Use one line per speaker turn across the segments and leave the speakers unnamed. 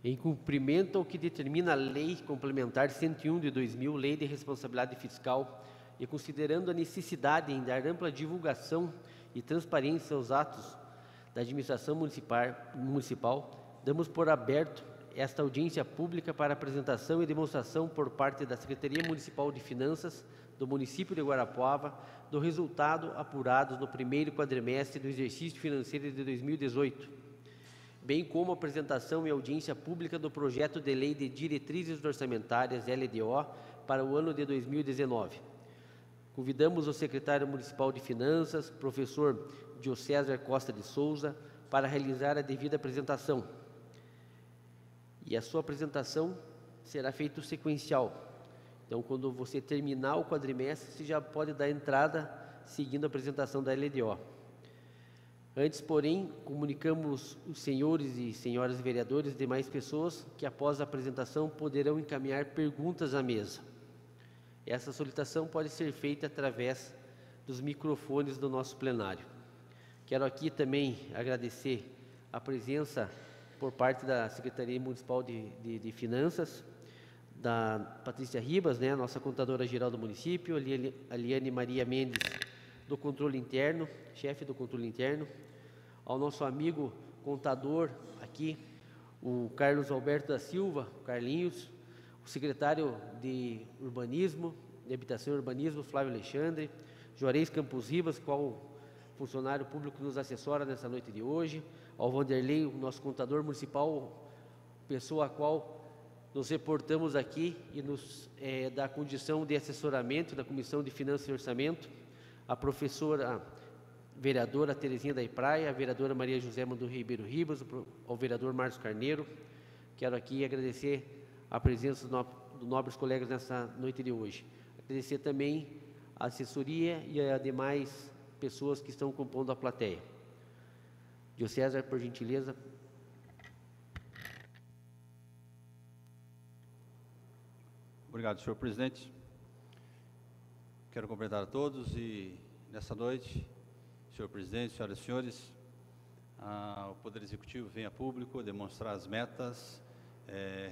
em cumprimento ao que determina a Lei Complementar 101 de 2000, Lei de Responsabilidade Fiscal, e considerando a necessidade em dar ampla divulgação e transparência aos atos da administração municipal, damos por aberto esta audiência pública para apresentação e demonstração por parte da Secretaria Municipal de Finanças do município de Guarapuava do resultado apurado no primeiro quadrimestre do exercício financeiro de 2018, bem como a apresentação e audiência pública do projeto de lei de diretrizes orçamentárias LDO para o ano de 2019. Convidamos o secretário municipal de Finanças, professor Diocésar Costa de Souza, para realizar a devida apresentação. E a sua apresentação será feita sequencial. Então, quando você terminar o quadrimestre, você já pode dar entrada seguindo a apresentação da LDO. Antes, porém, comunicamos os senhores e senhoras vereadores e demais pessoas que, após a apresentação, poderão encaminhar perguntas à mesa. Essa solicitação pode ser feita através dos microfones do nosso plenário. Quero aqui também agradecer a presença por parte da Secretaria Municipal de Finanças, da Patrícia Ribas, né, nossa contadora-geral do município, a Liane Maria Mendes, do Controle Interno, chefe do Controle Interno, ao nosso amigo contador aqui, o Carlos Alberto da Silva, o Carlinhos, o secretário de Urbanismo, de Habitação e Urbanismo, Flávio Alexandre, Juarez Campos Ribas, qual funcionário público nos assessora nessa noite de hoje, ao Vanderlei, o nosso contador municipal, pessoa a qual nos reportamos aqui e nos dá condição de assessoramento da Comissão de Finanças e Orçamento, a professora vereadora Terezinha da Praia, a vereadora Maria José Mando Ribeiro Ribas, ao vereador Márcio Carneiro. Quero aqui agradecer a presença dos nobres colegas nessa noite de hoje. Agradecer também a assessoria e a demais pessoas que estão compondo a plateia. Diocésar, por gentileza.
Obrigado, senhor presidente. Quero cumprimentar a todos e, nessa noite, senhor presidente, senhoras e senhores, o Poder Executivo vem a público demonstrar as metas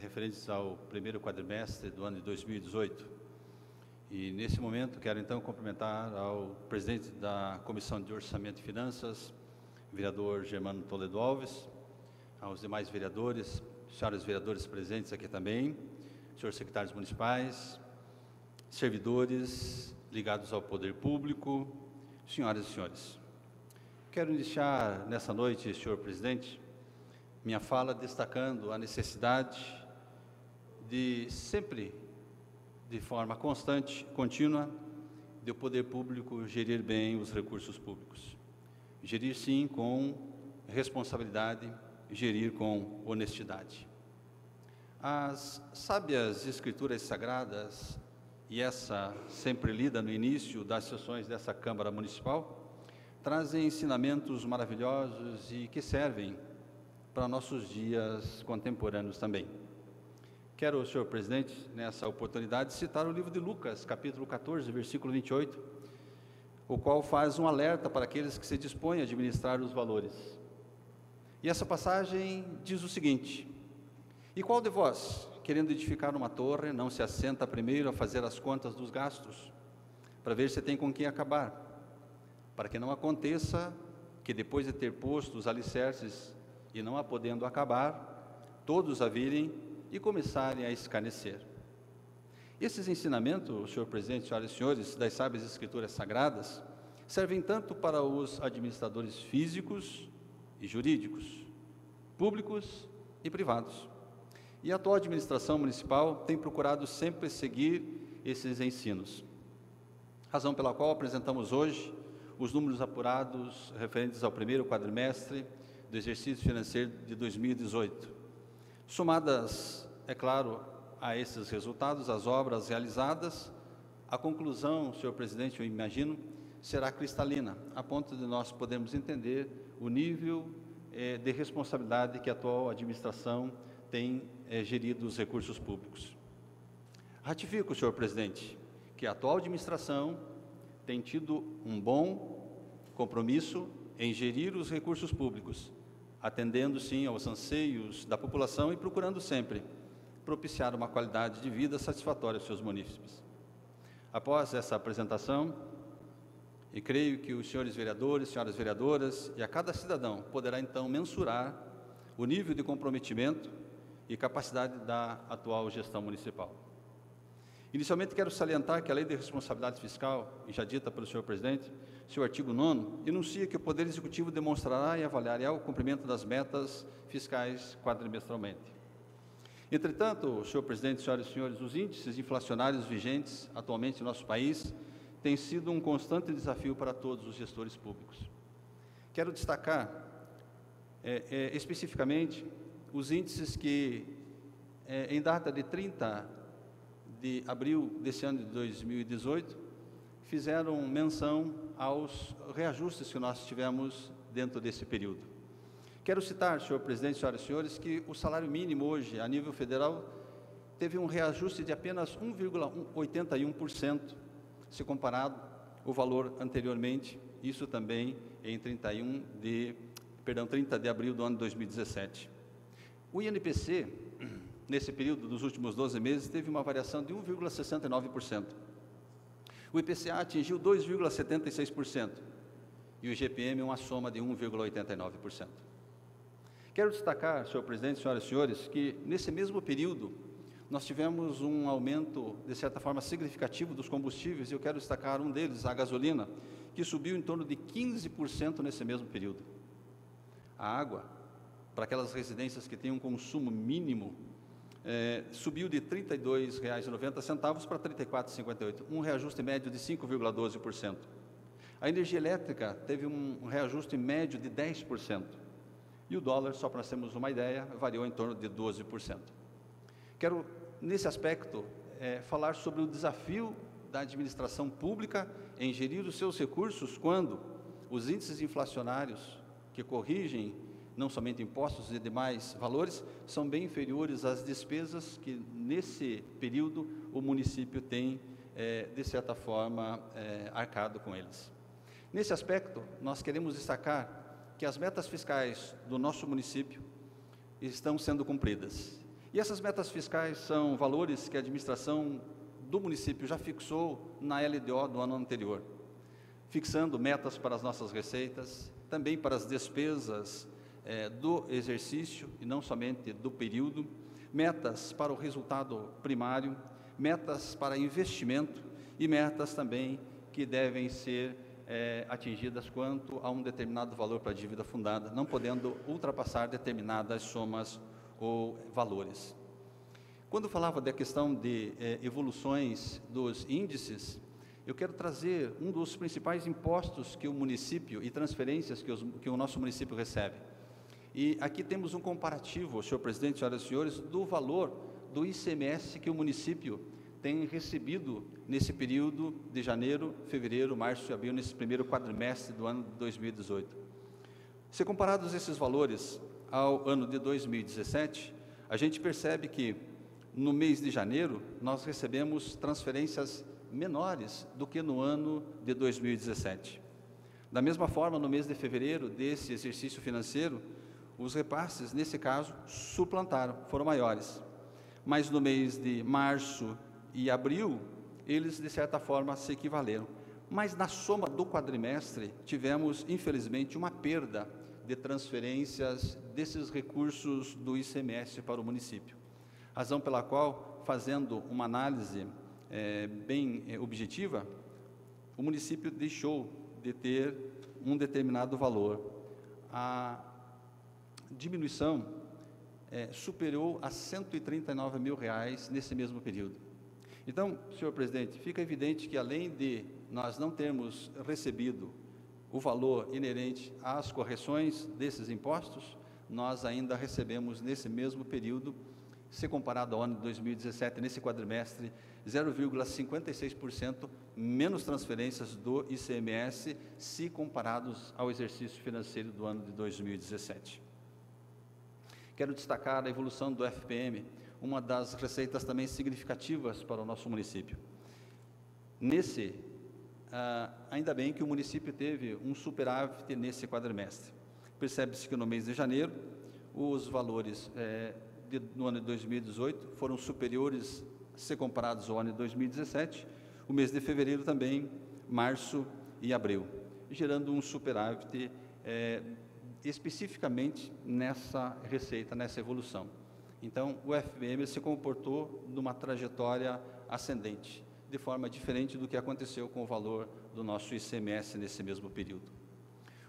referentes ao primeiro quadrimestre do ano de 2018. E, nesse momento, quero, então, cumprimentar ao presidente da Comissão de Orçamento e Finanças, vereador Germano Toledo Alves, aos demais vereadores, senhoras vereadores presentes aqui também, senhores secretários municipais, servidores ligados ao poder público, senhoras e senhores. Quero iniciar nessa noite, senhor presidente, minha fala destacando a necessidade de sempre, de forma constante, contínua, de o poder público gerir bem os recursos públicos. Gerir, sim, com responsabilidade, gerir com honestidade. As sábias escrituras sagradas, e essa sempre lida no início das sessões dessa Câmara Municipal, trazem ensinamentos maravilhosos e que servem para nossos dias contemporâneos também. Quero, senhor presidente, nessa oportunidade, citar o livro de Lucas, capítulo 14, versículo 28, o qual faz um alerta para aqueles que se dispõem a administrar os valores. E essa passagem diz o seguinte: e qual de vós, querendo edificar uma torre, não se assenta primeiro a fazer as contas dos gastos, para ver se tem com que acabar, para que não aconteça que depois de ter posto os alicerces e não a podendo acabar, todos a virem e começarem a escarnecer. Esses ensinamentos, senhor presidente, senhoras e senhores, das sábias escrituras sagradas, servem tanto para os administradores físicos e jurídicos, públicos e privados. E a atual administração municipal tem procurado sempre seguir esses ensinos, razão pela qual apresentamos hoje os números apurados referentes ao primeiro quadrimestre do exercício financeiro de 2018. Somadas, é claro, a esses resultados, as obras realizadas, a conclusão, senhor presidente, eu imagino, será cristalina, a ponto de nós podermos entender o nível de responsabilidade que a atual administração tem gerido os recursos públicos. Ratifico, senhor presidente, que a atual administração tem tido um bom compromisso em gerir os recursos públicos, atendendo, sim, aos anseios da população e procurando sempre propiciar uma qualidade de vida satisfatória aos seus munícipes. Após essa apresentação, e creio que os senhores vereadores, senhoras vereadoras, e a cada cidadão poderá então mensurar o nível de comprometimento e capacidade da atual gestão municipal. Inicialmente, quero salientar que a Lei de Responsabilidade Fiscal, já dita pelo senhor presidente, seu artigo 9º, enuncia que o Poder Executivo demonstrará e avaliará o cumprimento das metas fiscais quadrimestralmente. Entretanto, senhor presidente, senhoras e senhores, os índices inflacionários vigentes atualmente em nosso país têm sido um constante desafio para todos os gestores públicos. Quero destacar, especificamente, os índices que, em data de 30 de abril desse ano de 2018, fizeram menção aos reajustes que nós tivemos dentro desse período. Quero citar, senhor presidente, senhoras e senhores, que o salário mínimo hoje, a nível federal, teve um reajuste de apenas 1,81%, se comparado ao valor anteriormente, isso também em 30 de abril do ano de 2017. O INPC, nesse período dos últimos 12 meses, teve uma variação de 1,69%. O IPCA atingiu 2,76% e o IGPM uma soma de 1,89%. Quero destacar, senhor presidente, senhoras e senhores, que nesse mesmo período nós tivemos um aumento, de certa forma, significativo dos combustíveis, e eu quero destacar um deles, a gasolina, que subiu em torno de 15% nesse mesmo período. A água, para aquelas residências que têm um consumo mínimo, subiu de R$ 32,90 para R$ 34,58, um reajuste médio de 5,12%. A energia elétrica teve um reajuste médio de 10%. E o dólar, só para nós termos uma ideia, variou em torno de 12%. Quero, nesse aspecto, falar sobre o desafio da administração pública em gerir os seus recursos quando os índices inflacionários que corrigem não somente impostos e demais valores, são bem inferiores às despesas que, nesse período, o município tem, de certa forma, arcado com eles. Nesse aspecto, nós queremos destacar que as metas fiscais do nosso município estão sendo cumpridas. E essas metas fiscais são valores que a administração do município já fixou na LDO do ano anterior, fixando metas para as nossas receitas, também para as despesas do exercício e não somente do período, metas para o resultado primário, metas para investimento e metas também que devem ser atingidas quanto a um determinado valor para a dívida fundada, não podendo ultrapassar determinadas somas ou valores. Quando falava da questão de evoluções dos índices, eu quero trazer um dos principais impostos que o município e transferências que o nosso município recebe. E aqui temos um comparativo, senhor presidente, senhoras e senhores, do valor do ICMS que o município tem recebido nesse período de janeiro, fevereiro, março e abril, nesse primeiro quadrimestre do ano de 2018. Se comparados esses valores ao ano de 2017, a gente percebe que no mês de janeiro nós recebemos transferências menores do que no ano de 2017. Da mesma forma, no mês de fevereiro desse exercício financeiro, os repasses, nesse caso, suplantaram, foram maiores. Mas no mês de março e abril, eles, de certa forma, se equivaleram. Mas na soma do quadrimestre, tivemos, infelizmente, uma perda de transferências desses recursos do ICMS para o município. Razão pela qual, fazendo uma análise bem objetiva, o município deixou de ter um determinado valor. A diminuição superou a R$ 139 mil nesse mesmo período. Então, senhor presidente, fica evidente que, além de nós não termos recebido o valor inerente às correções desses impostos, nós ainda recebemos, nesse mesmo período, se comparado ao ano de 2017, nesse quadrimestre, 0,56% menos transferências do ICMS, se comparados ao exercício financeiro do ano de 2017. Quero destacar a evolução do FPM, uma das receitas também significativas para o nosso município. Ainda bem que o município teve um superávit nesse quadrimestre. Percebe-se que no mês de janeiro, os valores no ano de 2018 foram superiores, se comparados ao ano de 2017, o mês de fevereiro também, março e abril, gerando um superávit especificamente nessa receita, nessa evolução. Então, o FBM se comportou numa trajetória ascendente, de forma diferente do que aconteceu com o valor do nosso ICMS nesse mesmo período.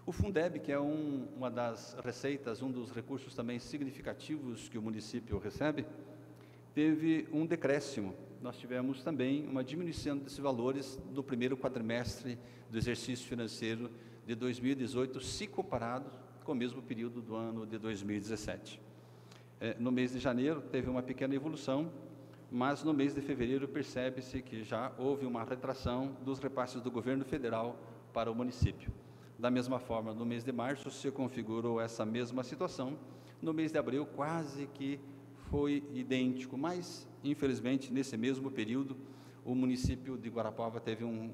O Fundeb, que é uma das receitas, um dos recursos também significativos que o município recebe, teve um decréscimo. Nós tivemos também uma diminuição desses valores no primeiro quadrimestre do exercício financeiro de 2018, se comparado com o mesmo período do ano de 2017. No mês de janeiro teve uma pequena evolução, mas no mês de fevereiro percebe-se que já houve uma retração dos repasses do governo federal para o município. Da mesma forma, no mês de março se configurou essa mesma situação, no mês de abril quase que foi idêntico, mas infelizmente nesse mesmo período o município de Guarapuava teve um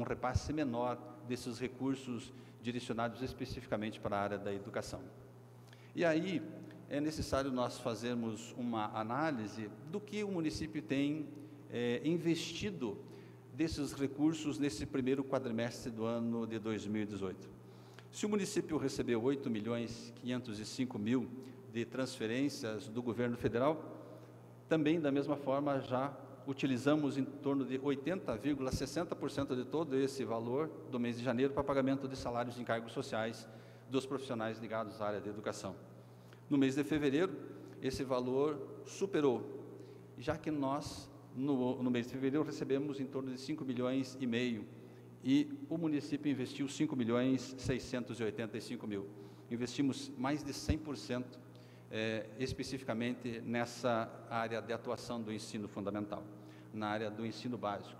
repasse menor desses recursos direcionados especificamente para a área da educação. E aí é necessário nós fazermos uma análise do que o município tem investido desses recursos nesse primeiro quadrimestre do ano de 2018. Se o município recebeu 8.505.000 de transferências do governo federal, também da mesma forma já utilizamos em torno de 80,60% de todo esse valor do mês de janeiro para pagamento de salários e encargos sociais dos profissionais ligados à área da educação. No mês de fevereiro, esse valor superou, já que nós, no mês de fevereiro, recebemos em torno de 5,5 milhões e o município investiu 5.685.000. Investimos mais de 100%, especificamente nessa área de atuação do ensino fundamental, na área do ensino básico.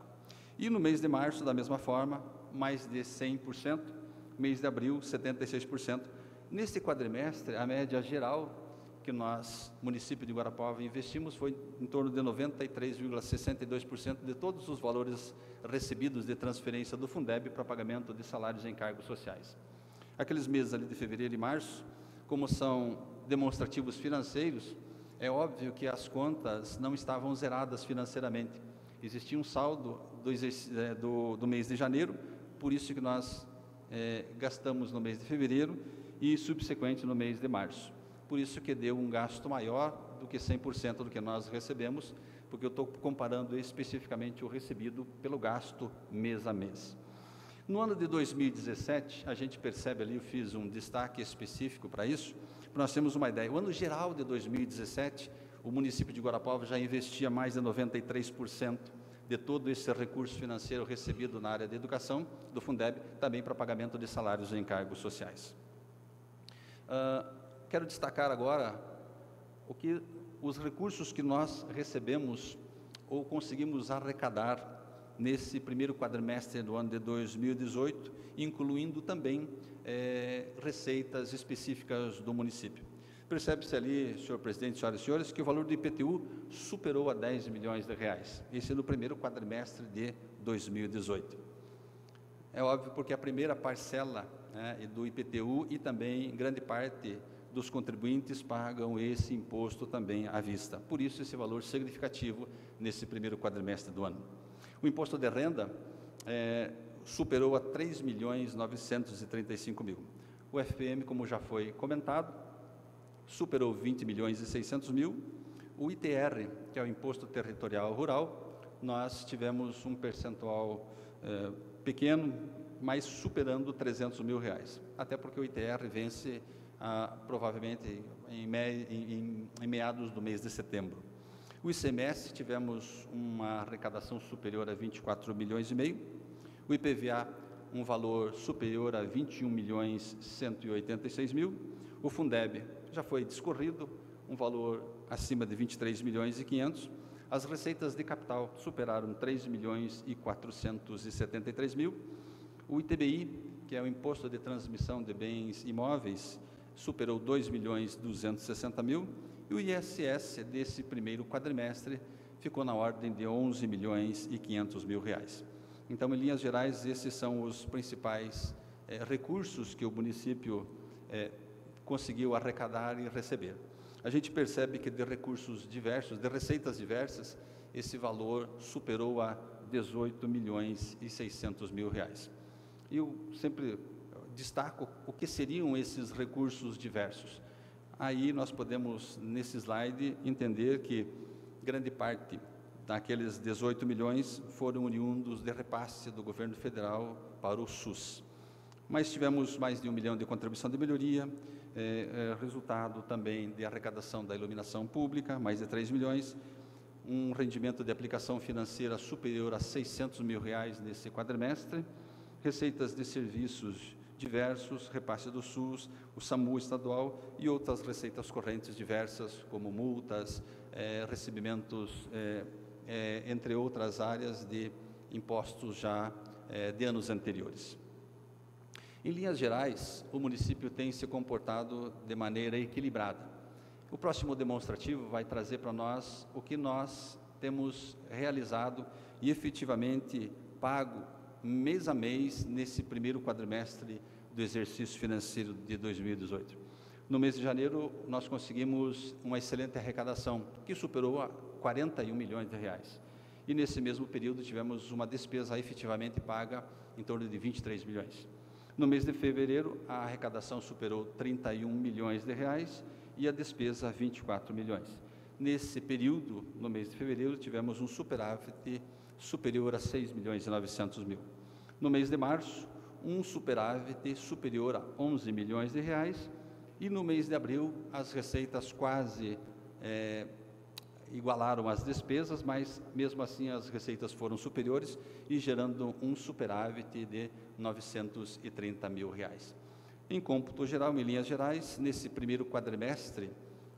E no mês de março, da mesma forma, mais de 100%, mês de abril, 76%. Neste quadrimestre, a média geral que nós, município de Guarapuava, investimos foi em torno de 93,62% de todos os valores recebidos de transferência do Fundeb para pagamento de salários e encargos sociais. Aqueles meses ali de fevereiro e março, como são demonstrativos financeiros, é óbvio que as contas não estavam zeradas financeiramente. Existia um saldo do mês de janeiro, por isso que nós gastamos no mês de fevereiro e subsequente no mês de março. Por isso que deu um gasto maior do que 100% do que nós recebemos, porque eu estou comparando especificamente o recebido pelo gasto mês a mês. No ano de 2017, a gente percebe ali, eu fiz um destaque específico para isso, nós temos uma ideia. O ano geral de 2017, o município de Guarapuava já investia mais de 93% de todo esse recurso financeiro recebido na área de educação, do Fundeb, também para pagamento de salários e encargos sociais. Quero destacar agora os recursos que nós recebemos ou conseguimos arrecadar nesse primeiro quadrimestre do ano de 2018, incluindo também receitas específicas do município. Percebe-se ali, senhor presidente, senhoras e senhores, que o valor do IPTU superou a 10 milhões de reais. Esse é no primeiro quadrimestre de 2018. É óbvio porque a primeira parcela do IPTU e também grande parte dos contribuintes pagam esse imposto também à vista. Por isso, esse valor significativo nesse primeiro quadrimestre do ano. O imposto de renda superou a 3.935.000. O FPM, como já foi comentado, superou 20.600.000. O ITR, que é o Imposto Territorial Rural, nós tivemos um percentual pequeno, mas superando 300 mil reais. Até porque o ITR vence provavelmente em meados do mês de setembro. O ICMS, tivemos uma arrecadação superior a 24,5 milhões. O IPVA, um valor superior a 21.186.000. O Fundeb, já foi discorrido, um valor acima de 23,5 milhões. As receitas de capital superaram 3.473.000. O ITBI, que é o Imposto de Transmissão de Bens Imóveis, superou 2.260.000. E o ISS desse primeiro quadrimestre ficou na ordem de 11.500.000 reais. Então, em linhas gerais, esses são os principais recursos que o município conseguiu arrecadar e receber. A gente percebe que de recursos diversos, de receitas diversas, esse valor superou a 18.600.000 reais. E eu sempre destaco o que seriam esses recursos diversos. Aí nós podemos, nesse slide, entender que grande parte daqueles 18 milhões foram oriundos de repasse do governo federal para o SUS. Mas tivemos mais de 1 milhão de contribuição de melhoria, resultado também de arrecadação da iluminação pública, mais de 3 milhões, um rendimento de aplicação financeira superior a 600 mil reais nesse quadrimestre, receitas de serviços diversos, repasse do SUS, o SAMU estadual e outras receitas correntes diversas, como multas, recebimentos, entre outras áreas de impostos já de anos anteriores. Em linhas gerais, o município tem se comportado de maneira equilibrada. O próximo demonstrativo vai trazer para nós o que nós temos realizado e efetivamente pago mês a mês nesse primeiro quadrimestre do exercício financeiro de 2018. No mês de janeiro, nós conseguimos uma excelente arrecadação, que superou a 41 milhões de reais. E nesse mesmo período tivemos uma despesa efetivamente paga em torno de 23 milhões. No mês de fevereiro, a arrecadação superou 31 milhões de reais e a despesa 24 milhões. Nesse período, no mês de fevereiro, tivemos um superávit superior a 6 milhões e 900 mil. No mês de março, um superávit superior a 11 milhões de reais e no mês de abril as receitas quase igualaram as despesas, mas mesmo assim as receitas foram superiores e gerando um superávit de 930 mil reais. Em cômputo geral, em linhas gerais, nesse primeiro quadrimestre,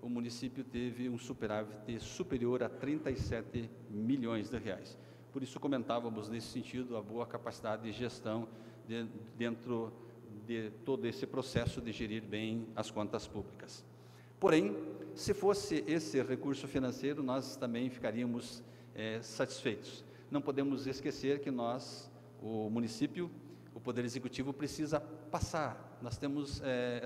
o município teve um superávit superior a 37 milhões de reais. Por isso comentávamos nesse sentido a boa capacidade de gestão dentro de todo esse processo de gerir bem as contas públicas. Porém, se fosse esse recurso financeiro, nós também ficaríamos satisfeitos. Não podemos esquecer que nós, o município, o Poder Executivo precisa passar. Nós temos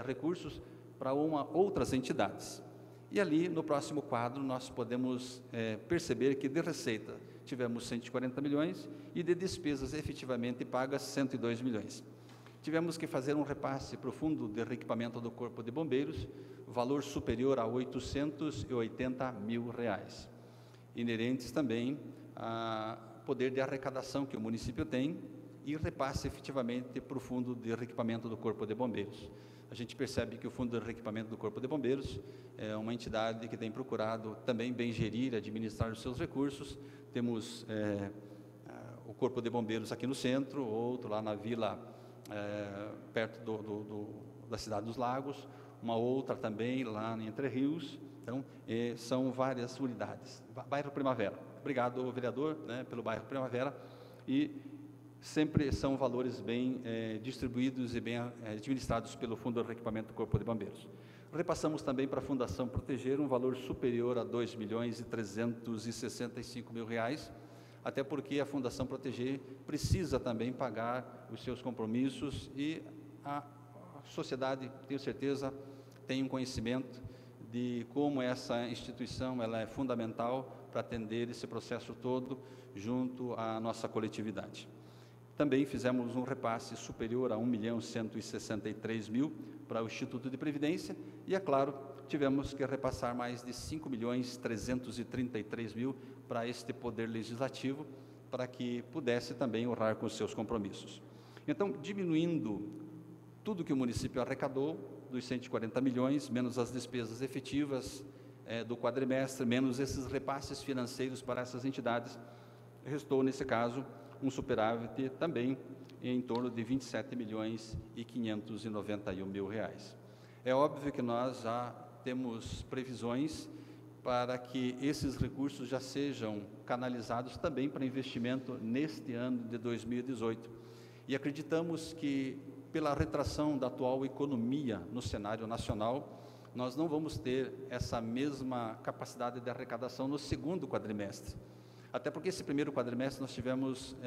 recursos para outras entidades. E ali, no próximo quadro, nós podemos perceber que de receita tivemos 140 milhões e de despesas efetivamente pagas 102 milhões. Tivemos que fazer um repasse para o Fundo de Reequipamento do Corpo de Bombeiros, valor superior a 880 mil reais, inerentes também ao poder de arrecadação que o município tem e repasse efetivamente para o Fundo de Reequipamento do Corpo de Bombeiros. A gente percebe que o Fundo de Reequipamento do Corpo de Bombeiros é uma entidade que tem procurado também bem gerir, administrar os seus recursos. Temos o Corpo de Bombeiros aqui no centro, outro lá na vila, perto da cidade dos Lagos, uma outra também lá em Entre Rios. Então, são várias unidades. Bairro Primavera. Obrigado, vereador, pelo bairro Primavera. E sempre são valores bem distribuídos e bem administrados pelo Fundo de Reequipamento do Corpo de Bombeiros. Repassamos também para a Fundação Proteger um valor superior a 2.365.000 reais, até porque a Fundação Proteger precisa também pagar os seus compromissos e a sociedade, tenho certeza, tem um conhecimento de como essa instituição ela é fundamental para atender esse processo todo junto à nossa coletividade. Também fizemos um repasse superior a 1.163.000 para o Instituto de Previdência e, é claro, tivemos que repassar mais de 5.333.000 para este Poder Legislativo, para que pudesse também honrar com os seus compromissos. Então, diminuindo tudo que o município arrecadou, dos 140 milhões, menos as despesas efetivas do quadrimestre, menos esses repasses financeiros para essas entidades, restou, nesse caso, um superávit também em torno de 27.591.000 reais. É óbvio que nós já temos previsões para que esses recursos já sejam canalizados também para investimento neste ano de 2018. E acreditamos que, pela retração da atual economia no cenário nacional, nós não vamos ter essa mesma capacidade de arrecadação no segundo quadrimestre. Até porque esse primeiro quadrimestre nós tivemos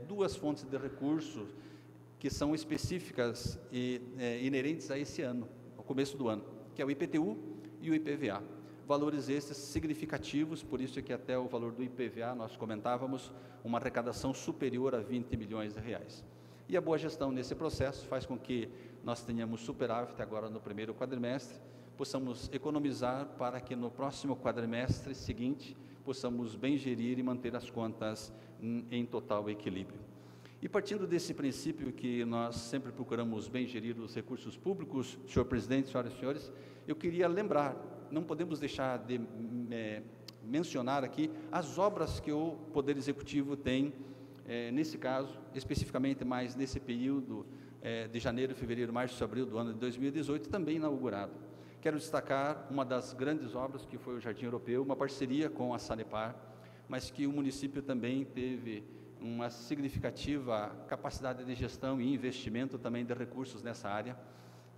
duas fontes de recursos que são específicas e inerentes a esse ano. começo do ano, que é o IPTU e o IPVA. Valores esses significativos, por isso que até o valor do IPVA, nós comentávamos, uma arrecadação superior a 20 milhões de reais. E a boa gestão nesse processo faz com que nós tenhamos superávit agora no primeiro quadrimestre, possamos economizar para que no próximo quadrimestre seguinte possamos bem gerir e manter as contas em total equilíbrio. E partindo desse princípio que nós sempre procuramos bem gerir os recursos públicos, senhor presidente, senhoras e senhores, eu queria lembrar, não podemos deixar de mencionar aqui as obras que o Poder Executivo tem, nesse caso, especificamente mais nesse período de janeiro, fevereiro, março, abril do ano de 2018, também inaugurado. Quero destacar uma das grandes obras que foi o Jardim Europeu, uma parceria com a Sanepar, mas que o município também teve uma significativa capacidade de gestão e investimento também de recursos nessa área.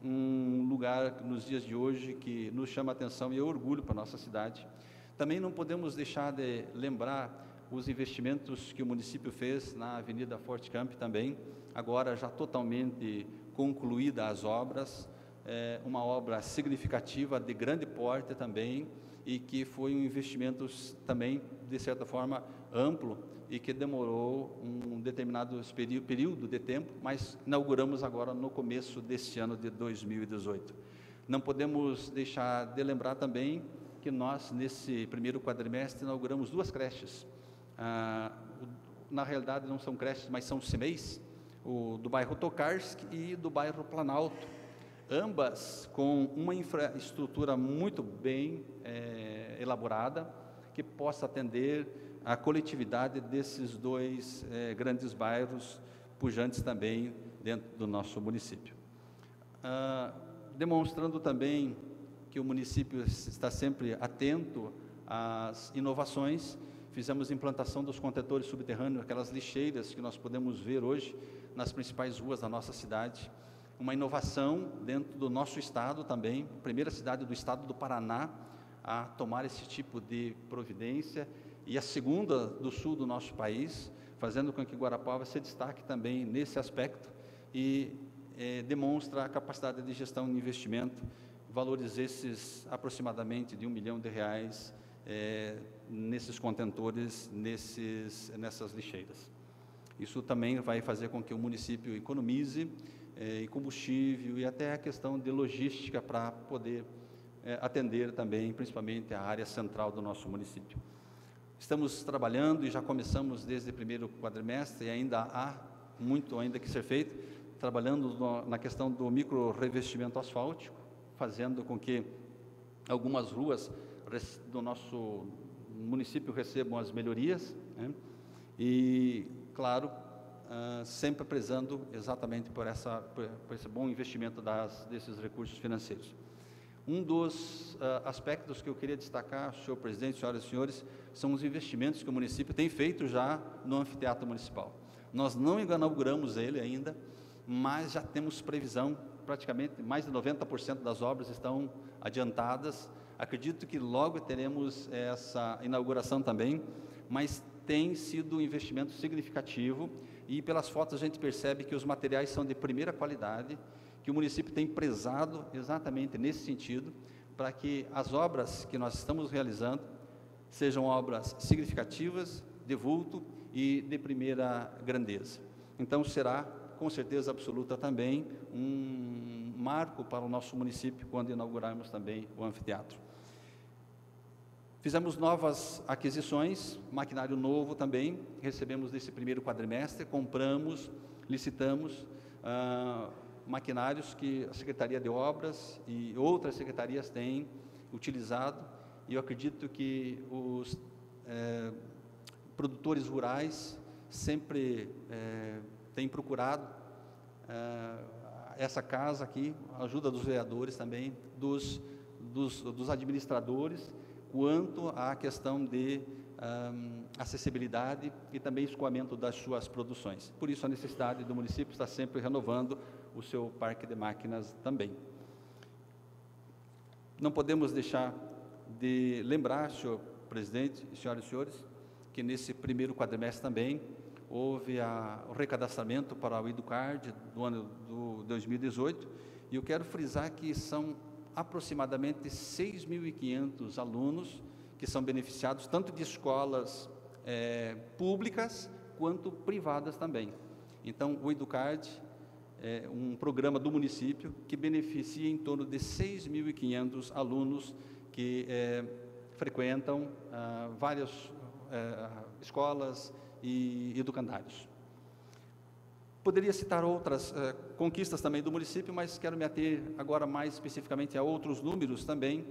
Um lugar nos dias de hoje que nos chama a atenção e é orgulho para a nossa cidade. Também não podemos deixar de lembrar os investimentos que o município fez na Avenida Forte Camp também, agora já totalmente concluída as obras, uma obra significativa de grande porte também, e que foi um investimento também, de certa forma, amplo, e que demorou um determinado período de tempo, mas inauguramos agora no começo deste ano de 2018. Não podemos deixar de lembrar também que nós, nesse primeiro quadrimestre, inauguramos 2 creches. Na realidade, não são creches, mas são CMEIs, o do bairro Tokarsk e do bairro Planalto, ambas com uma infraestrutura muito bem elaborada, que possa atender a coletividade desses 2 grandes bairros, pujantes também dentro do nosso município. Demonstrando também que o município está sempre atento às inovações, fizemos implantação dos contentores subterrâneos, aquelas lixeiras que nós podemos ver hoje nas principais ruas da nossa cidade, uma inovação dentro do nosso estado também, primeira cidade do estado do Paraná a tomar esse tipo de providência, e a segunda do sul do nosso país, fazendo com que Guarapuava se destaque também nesse aspecto e demonstra a capacidade de gestão de investimento, valores esses aproximadamente de R$1 milhão nesses contentores, nessas lixeiras. Isso também vai fazer com que o município economize combustível e até a questão de logística para poder atender também, principalmente, a área central do nosso município. Estamos trabalhando e já começamos desde o primeiro quadrimestre, e ainda há muito que ser feito, trabalhando na questão do micro-revestimento asfáltico, fazendo com que algumas ruas do nosso município recebam as melhorias, né? E, claro, sempre prezando exatamente por esse bom investimento desses recursos financeiros. Um dos aspectos que eu queria destacar, senhor presidente, senhoras e senhores, são os investimentos que o município tem feito já no anfiteatro municipal. Nós não inauguramos ele ainda, mas já temos previsão, praticamente mais de 90% das obras estão adiantadas. Acredito que logo teremos essa inauguração também, mas tem sido um investimento significativo, e pelas fotos a gente percebe que os materiais são de primeira qualidade, que o município tem prezado exatamente nesse sentido, para que as obras que nós estamos realizando sejam obras significativas, de vulto e de primeira grandeza. Então será, com certeza absoluta também, um marco para o nosso município quando inaugurarmos também o anfiteatro. Fizemos novas aquisições, maquinário novo também, recebemos nesse primeiro quadrimestre, compramos, licitamos maquinários que a Secretaria de Obras e outras secretarias têm utilizado, e eu acredito que os produtores rurais sempre têm procurado essa casa aqui, a ajuda dos vereadores também, dos administradores, quanto à questão de acessibilidade e também escoamento das suas produções. Por isso a necessidade do município está sempre renovando o seu parque de máquinas também. Não podemos deixar de lembrar, senhor presidente, senhoras e senhores, que nesse primeiro quadrimestre também houve o recadastramento para o Educard do ano do 2018, e eu quero frisar que são aproximadamente 6.500 alunos que são beneficiados tanto de escolas públicas quanto privadas também. Então, o Educard é um programa do município que beneficia em torno de 6.500 alunos que frequentam várias escolas e educandários. Poderia citar outras conquistas também do município, mas quero me ater agora mais especificamente a outros números também,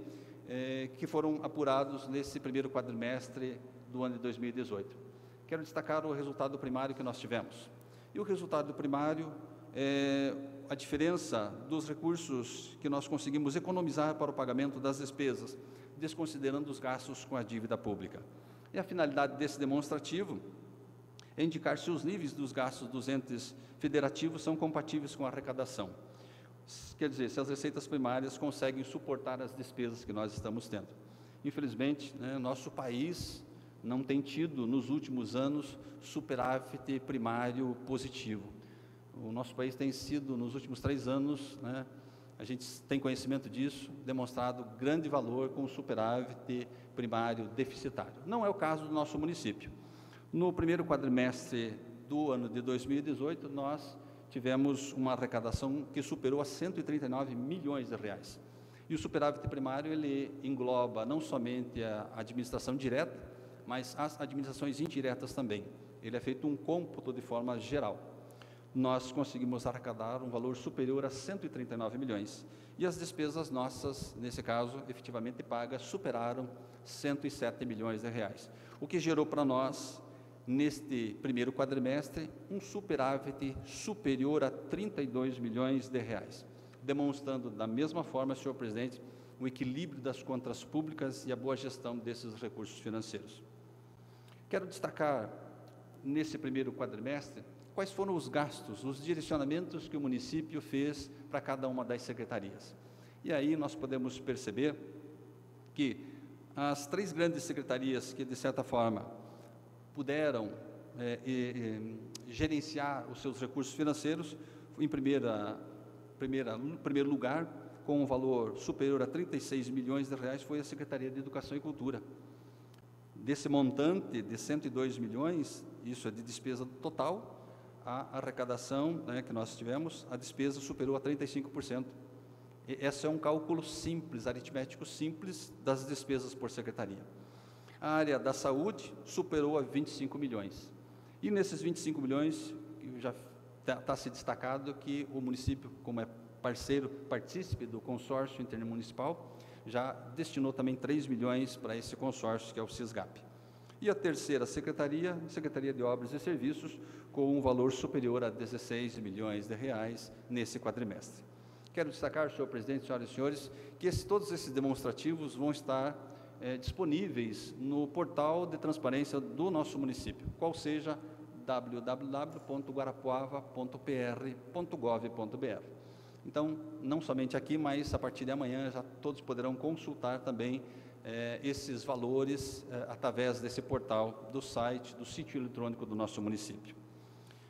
que foram apurados nesse primeiro quadrimestre do ano de 2018. Quero destacar o resultado primário que nós tivemos. E o resultado primário é a diferença dos recursos que nós conseguimos economizar para o pagamento das despesas, desconsiderando os gastos com a dívida pública. E a finalidade desse demonstrativo é indicar se os níveis dos gastos dos entes federativos são compatíveis com a arrecadação. Quer dizer, se as receitas primárias conseguem suportar as despesas que nós estamos tendo. Infelizmente, nosso país não tem tido, nos últimos anos, superávit primário positivo. O nosso país tem sido, nos últimos 3 anos, a gente tem conhecimento disso, demonstrado grande valor com o superávit primário deficitário. Não é o caso do nosso município. No primeiro quadrimestre do ano de 2018, nós tivemos uma arrecadação que superou a 139 milhões de reais. E o superávit primário, ele engloba não somente a administração direta, mas as administrações indiretas também. Ele é feito um cômputo de forma geral. Nós conseguimos arrecadar um valor superior a 139 milhões. E as despesas nossas, nesse caso, efetivamente pagas, superaram 107 milhões de reais. O que gerou para nós, neste primeiro quadrimestre, um superávit superior a 32 milhões de reais, demonstrando da mesma forma, senhor presidente, o equilíbrio das contas públicas e a boa gestão desses recursos financeiros. Quero destacar, nesse primeiro quadrimestre, quais foram os gastos, os direcionamentos que o município fez para cada uma das secretarias. E aí nós podemos perceber que as 3 grandes secretarias que, de certa forma, puderam gerenciar os seus recursos financeiros, em primeiro lugar, com um valor superior a 36 milhões de reais, foi a Secretaria de Educação e Cultura. Desse montante de 102 milhões, isso é de despesa total, a arrecadação que nós tivemos, a despesa superou a 35%. Esse é um cálculo simples, aritmético simples, das despesas por secretaria. A área da saúde superou a 25 milhões. E nesses 25 milhões, já está se destacado que o município, como é partícipe do consórcio intermunicipal, já destinou também 3 milhões para esse consórcio, que é o SISGAP. E a terceira secretaria, Secretaria de Obras e Serviços, com um valor superior a 16 milhões de reais nesse quadrimestre. Quero destacar, senhor presidente, senhoras e senhores, que todos esses demonstrativos vão estar disponíveis no portal de transparência do nosso município, qual seja www.guarapuava.pr.gov.br. Então, não somente aqui, mas a partir de amanhã já todos poderão consultar também esses valores através desse portal do site, do sítio eletrônico do nosso município.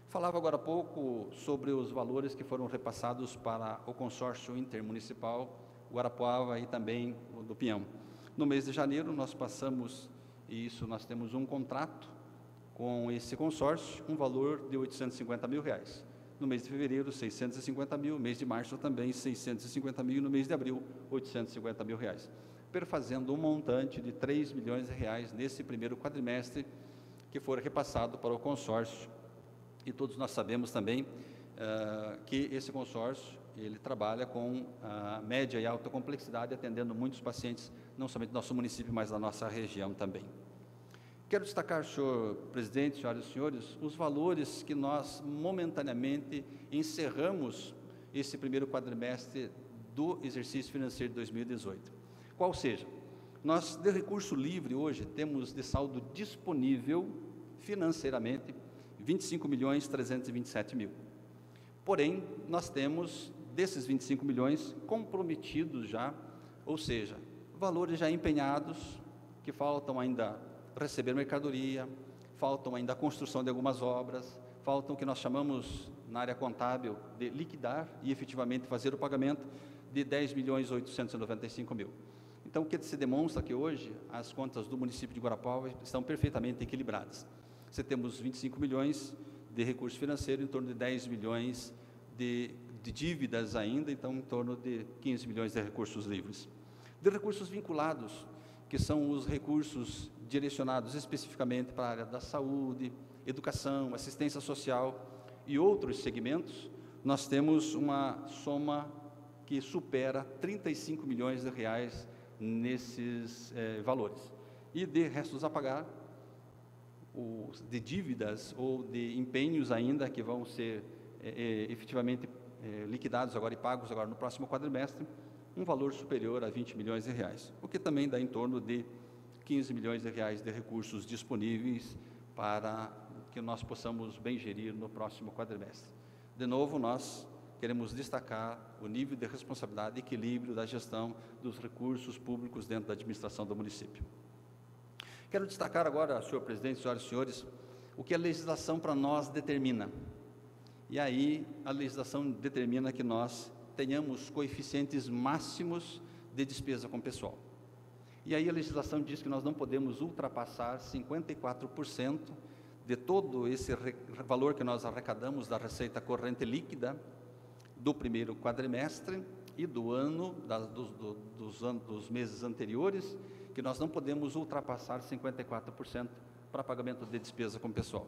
Falava agora há pouco sobre os valores que foram repassados para o consórcio intermunicipal Guarapuava e também o do Pinhão. No mês de janeiro, nós passamos, e isso nós temos um contrato com esse consórcio, um valor de 850 mil reais. No mês de fevereiro, 650 mil, no mês de março também 650 mil, e no mês de abril, 850 mil reais, perfazendo um montante de 3 milhões de reais nesse primeiro quadrimestre, que foi repassado para o consórcio. E todos nós sabemos também que esse consórcio, ele trabalha com média e alta complexidade, atendendo muitos pacientes, não somente do nosso município, mas da nossa região também. Quero destacar, senhor presidente, senhoras e senhores, os valores que nós momentaneamente encerramos esse primeiro quadrimestre do exercício financeiro de 2018. Qual seja, nós de recurso livre hoje temos de saldo disponível financeiramente 25.327.000. Porém, nós temos desses 25 milhões comprometidos já, ou seja, valores já empenhados, que faltam ainda receber mercadoria, faltam ainda a construção de algumas obras, faltam o que nós chamamos, na área contábil, de liquidar e efetivamente fazer o pagamento de 10.895.000. Então, o que se demonstra que hoje as contas do município de Guarapuava estão perfeitamente equilibradas. Você temos 25 milhões de recurso financeiro, em torno de 10 milhões de dívidas ainda, então em torno de 15 milhões de recursos livres. De recursos vinculados, que são os recursos direcionados especificamente para a área da saúde, educação, assistência social e outros segmentos, nós temos uma soma que supera 35 milhões de reais nesses valores. E de restos a pagar, de dívidas ou de empenhos ainda que vão ser efetivamente liquidados agora e pagos agora no próximo quadrimestre, um valor superior a 20 milhões de reais, o que também dá em torno de 15 milhões de reais de recursos disponíveis para que nós possamos bem gerir no próximo quadrimestre. De novo, nós queremos destacar o nível de responsabilidade e equilíbrio da gestão dos recursos públicos dentro da administração do município. Quero destacar agora, senhor presidente, senhoras e senhores, o que a legislação para nós determina. E aí, a legislação determina que nós tenhamos coeficientes máximos de despesa com pessoal. E aí a legislação diz que nós não podemos ultrapassar 54% de todo esse valor que nós arrecadamos da receita corrente líquida do primeiro quadrimestre e do ano, dos meses anteriores, que nós não podemos ultrapassar 54% para pagamento de despesa com pessoal.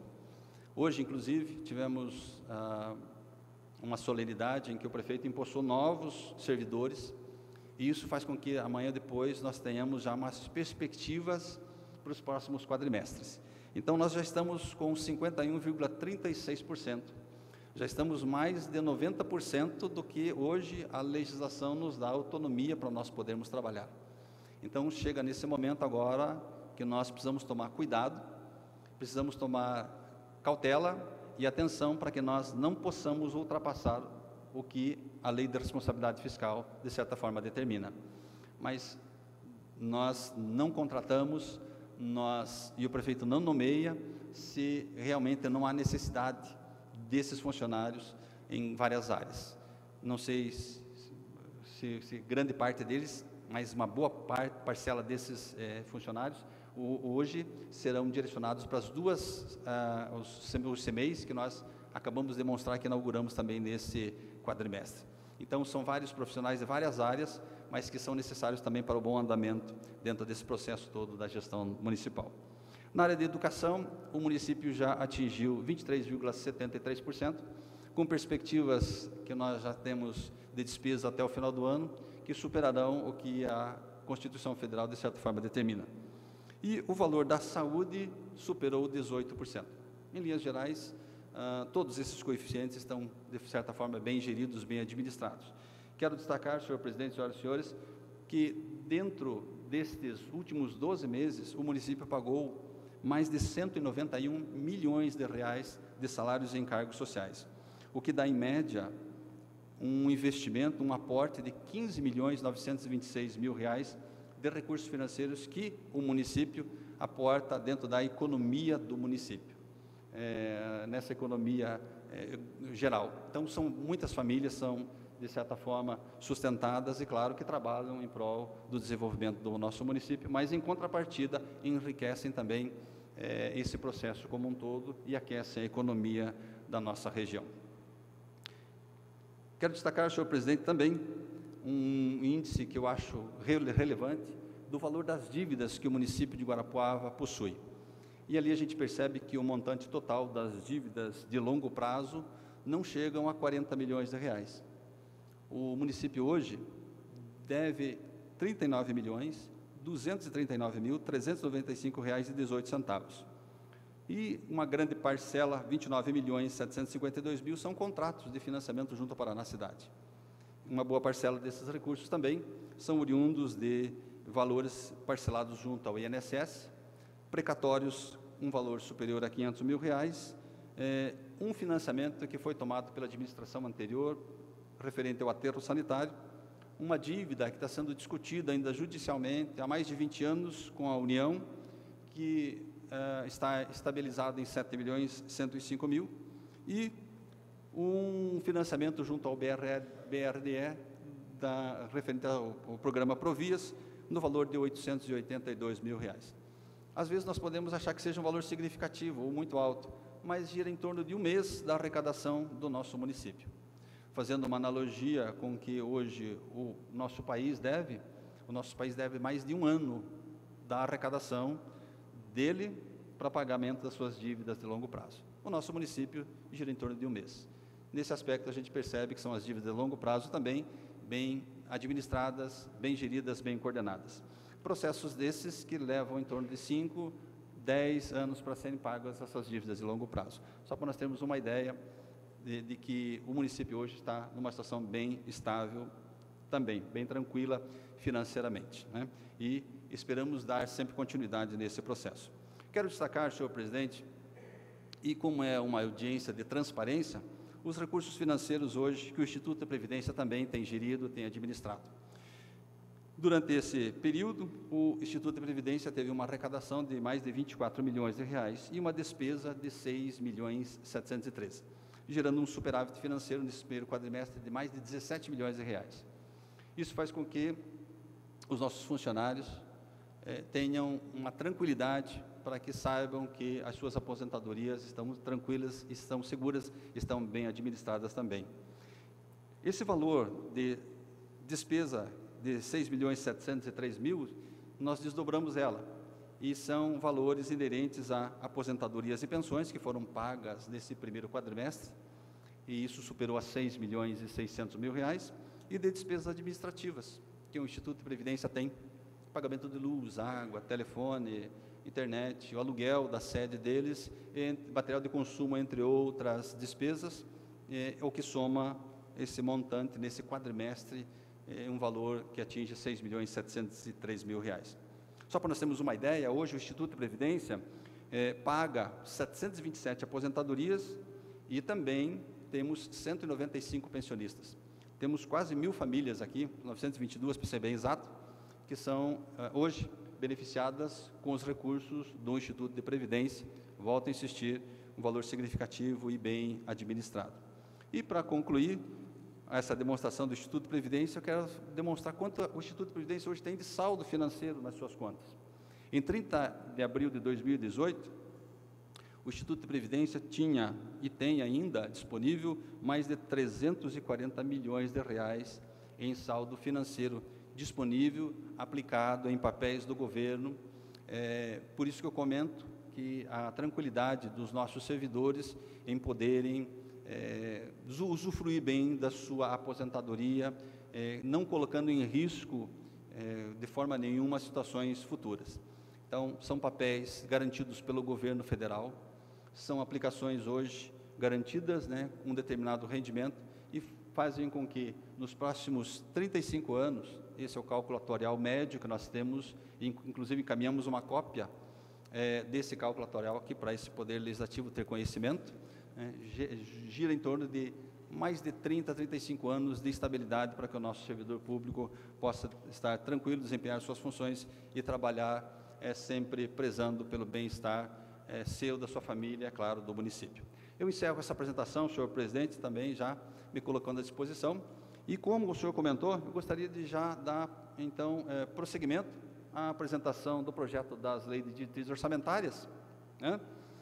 Hoje, inclusive, tivemos uma solenidade em que o prefeito empossou novos servidores, e isso faz com que amanhã depois nós tenhamos já umas perspectivas para os próximos quadrimestres. Então, nós já estamos com 51,36%. Já estamos mais de 90% do que hoje a legislação nos dá autonomia para nós podermos trabalhar. Então, chega nesse momento agora que nós precisamos tomar cuidado, precisamos tomar cautela e atenção para que nós não possamos ultrapassar o que a lei de responsabilidade fiscal, de certa forma, determina. Mas nós não contratamos, e o prefeito não nomeia, se realmente não há necessidade desses funcionários em várias áreas. Não sei se grande parte deles, mas uma boa parcela desses funcionários hoje serão direcionados para as duas, os CMEIs que nós acabamos de demonstrar que inauguramos também nesse quadrimestre. Então, são vários profissionais de várias áreas, mas que são necessários também para o bom andamento dentro desse processo todo da gestão municipal. Na área de educação, o município já atingiu 23,73%, com perspectivas que nós já temos de despesa até o final do ano, que superarão o que a Constituição Federal, de certa forma, determina. E o valor da saúde superou 18%. Em linhas gerais, todos esses coeficientes estão, de certa forma, bem geridos, bem administrados. Quero destacar, senhor presidente, senhoras e senhores, que dentro destes últimos 12 meses, o município pagou mais de 191 milhões de reais de salários e encargos sociais, o que dá, em média, um investimento, um aporte de 15.926.000 reais de recursos financeiros que o município aporta dentro da economia do município, nessa economia geral. Então, são muitas famílias, são, de certa forma, sustentadas e, claro, que trabalham em prol do desenvolvimento do nosso município, mas, em contrapartida, enriquecem também esse processo como um todo e aquecem a economia da nossa região. Quero destacar, senhor presidente, também um índice que eu acho relevante do valor das dívidas que o município de Guarapuava possui. E ali a gente percebe que o montante total das dívidas de longo prazo não chegam a 40 milhões de reais. O município hoje deve R$ 39.239.395,18. E uma grande parcela, R$ 29.752.000, são contratos de financiamento junto ao Paraná Cidade. Uma boa parcela desses recursos também são oriundos de valores parcelados junto ao INSS, precatórios, um valor superior a R$ 500 mil, um financiamento que foi tomado pela administração anterior, referente ao aterro sanitário, uma dívida que está sendo discutida ainda judicialmente há mais de 20 anos com a União, que está estabilizado em 7.105.000 e um financiamento junto ao BRDE referente ao programa Provias, no valor de R$ 882.000. Às vezes nós podemos achar que seja um valor significativo ou muito alto, mas gira em torno de um mês da arrecadação do nosso município. Fazendo uma analogia com que hoje o nosso país deve mais de um ano da arrecadação dele para pagamento das suas dívidas de longo prazo. O nosso município gira em torno de um mês. Nesse aspecto, a gente percebe que são as dívidas de longo prazo também bem administradas, bem geridas, bem coordenadas. Processos desses que levam em torno de 5, 10 anos para serem pagas essas dívidas de longo prazo. Só para nós termos uma ideia de que o município hoje está numa situação bem estável, também bem tranquila financeiramente, né? E esperamos dar sempre continuidade nesse processo. Quero destacar, senhor presidente, e como é uma audiência de transparência, os recursos financeiros hoje que o Instituto de Previdência também tem gerido, tem administrado. Durante esse período, o Instituto de Previdência teve uma arrecadação de mais de R$ 24 milhões e uma despesa de R$ 6.713.000, gerando um superávit financeiro nesse primeiro quadrimestre de mais de R$ 17 milhões. Isso faz com que os nossos funcionários tenham uma tranquilidade para que saibam que as suas aposentadorias estão tranquilas, estão seguras, estão bem administradas também. Esse valor de despesa de R$ 6.703.000, nós desdobramos ela, e são valores inerentes a aposentadorias e pensões que foram pagas nesse primeiro quadrimestre, e isso superou a R$ 6.600.000, e de despesas administrativas, que o Instituto de Previdência tem, pagamento de luz, água, telefone, internet, o aluguel da sede deles, material de consumo, entre outras despesas, o que soma esse montante nesse quadrimestre, um valor que atinge R$ 6.703.000. Só para nós termos uma ideia, hoje o Instituto de Previdência paga 727 aposentadorias e também temos 195 pensionistas. Temos quase 1.000 famílias aqui, 922 para ser bem exato, que são hoje beneficiadas com os recursos do Instituto de Previdência. Volto a insistir, um valor significativo e bem administrado. E para concluir essa demonstração do Instituto de Previdência, eu quero demonstrar quanto o Instituto de Previdência hoje tem de saldo financeiro nas suas contas. Em 30 de abril de 2018, o Instituto de Previdência tinha e tem ainda disponível mais de R$ 340 milhões em saldo financeiro disponível, aplicado em papéis do governo. Por isso que eu comento que a tranquilidade dos nossos servidores em poderem usufruir bem da sua aposentadoria, não colocando em risco de forma nenhuma situações futuras. Então, são papéis garantidos pelo governo federal, são aplicações hoje garantidas, né, com um determinado rendimento, e fazem com que nos próximos 35 anos, esse é o cálculo atuarial médio que nós temos, inclusive encaminhamos uma cópia desse cálculo atuarial aqui para esse Poder Legislativo ter conhecimento, gira em torno de mais de 30, 35 anos de estabilidade para que o nosso servidor público possa estar tranquilo, desempenhar suas funções e trabalhar sempre prezando pelo bem-estar seu, da sua família, é claro, do município. Eu encerro essa apresentação, senhor presidente, também já me colocando à disposição, e como o senhor comentou, eu gostaria de já dar, então, prosseguimento à apresentação do projeto das leis de diretrizes orçamentárias, né?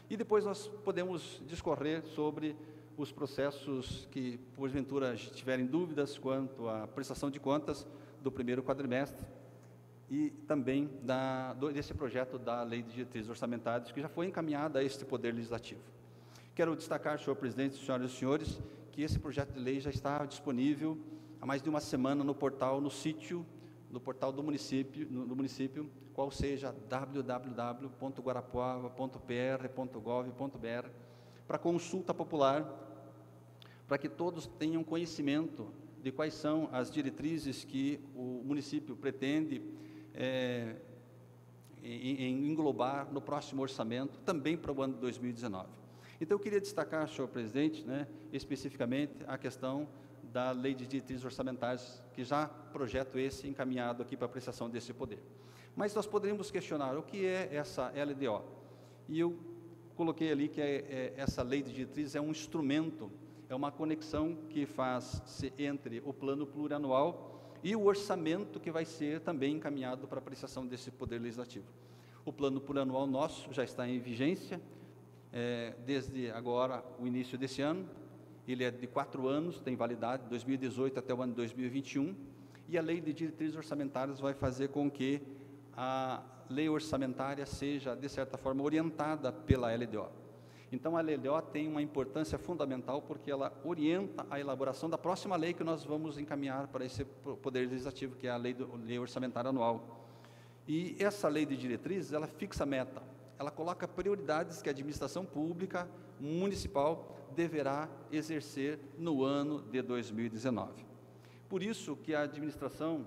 E depois nós podemos discorrer sobre os processos que, porventura, tiverem dúvidas quanto à prestação de contas do primeiro quadrimestre e também desse projeto da Lei de Diretrizes Orçamentárias, que já foi encaminhada a este Poder Legislativo. Quero destacar, senhor presidente, senhoras e senhores, que esse projeto de lei já está disponível há mais de uma semana no portal, no sítio, no portal do município, qual seja www.guarapuava.pr.gov.br, para consulta popular, para que todos tenham conhecimento de quais são as diretrizes que o município pretende englobar no próximo orçamento, também para o ano de 2019. Então, eu queria destacar, senhor presidente, né, especificamente a questão da Lei de Diretrizes Orçamentárias, que já projeto esse encaminhado aqui para a apreciação desse poder. Mas nós poderíamos questionar o que é essa LDO. E eu coloquei ali que essa lei de diretrizes é um instrumento, é uma conexão que faz-se entre o plano plurianual e o orçamento que vai ser também encaminhado para apreciação desse Poder Legislativo. O plano plurianual nosso já está em vigência, desde agora, o início desse ano. Ele é de 4 anos, tem validade, 2018 até o ano de 2021, e a lei de diretrizes orçamentárias vai fazer com que a lei orçamentária seja, de certa forma, orientada pela LDO. Então, a LDO tem uma importância fundamental porque ela orienta a elaboração da próxima lei que nós vamos encaminhar para esse Poder Legislativo, que é a lei orçamentária anual. E essa lei de diretrizes, ela fixa meta, ela coloca prioridades que a administração pública municipal deverá exercer no ano de 2019. Por isso que a administração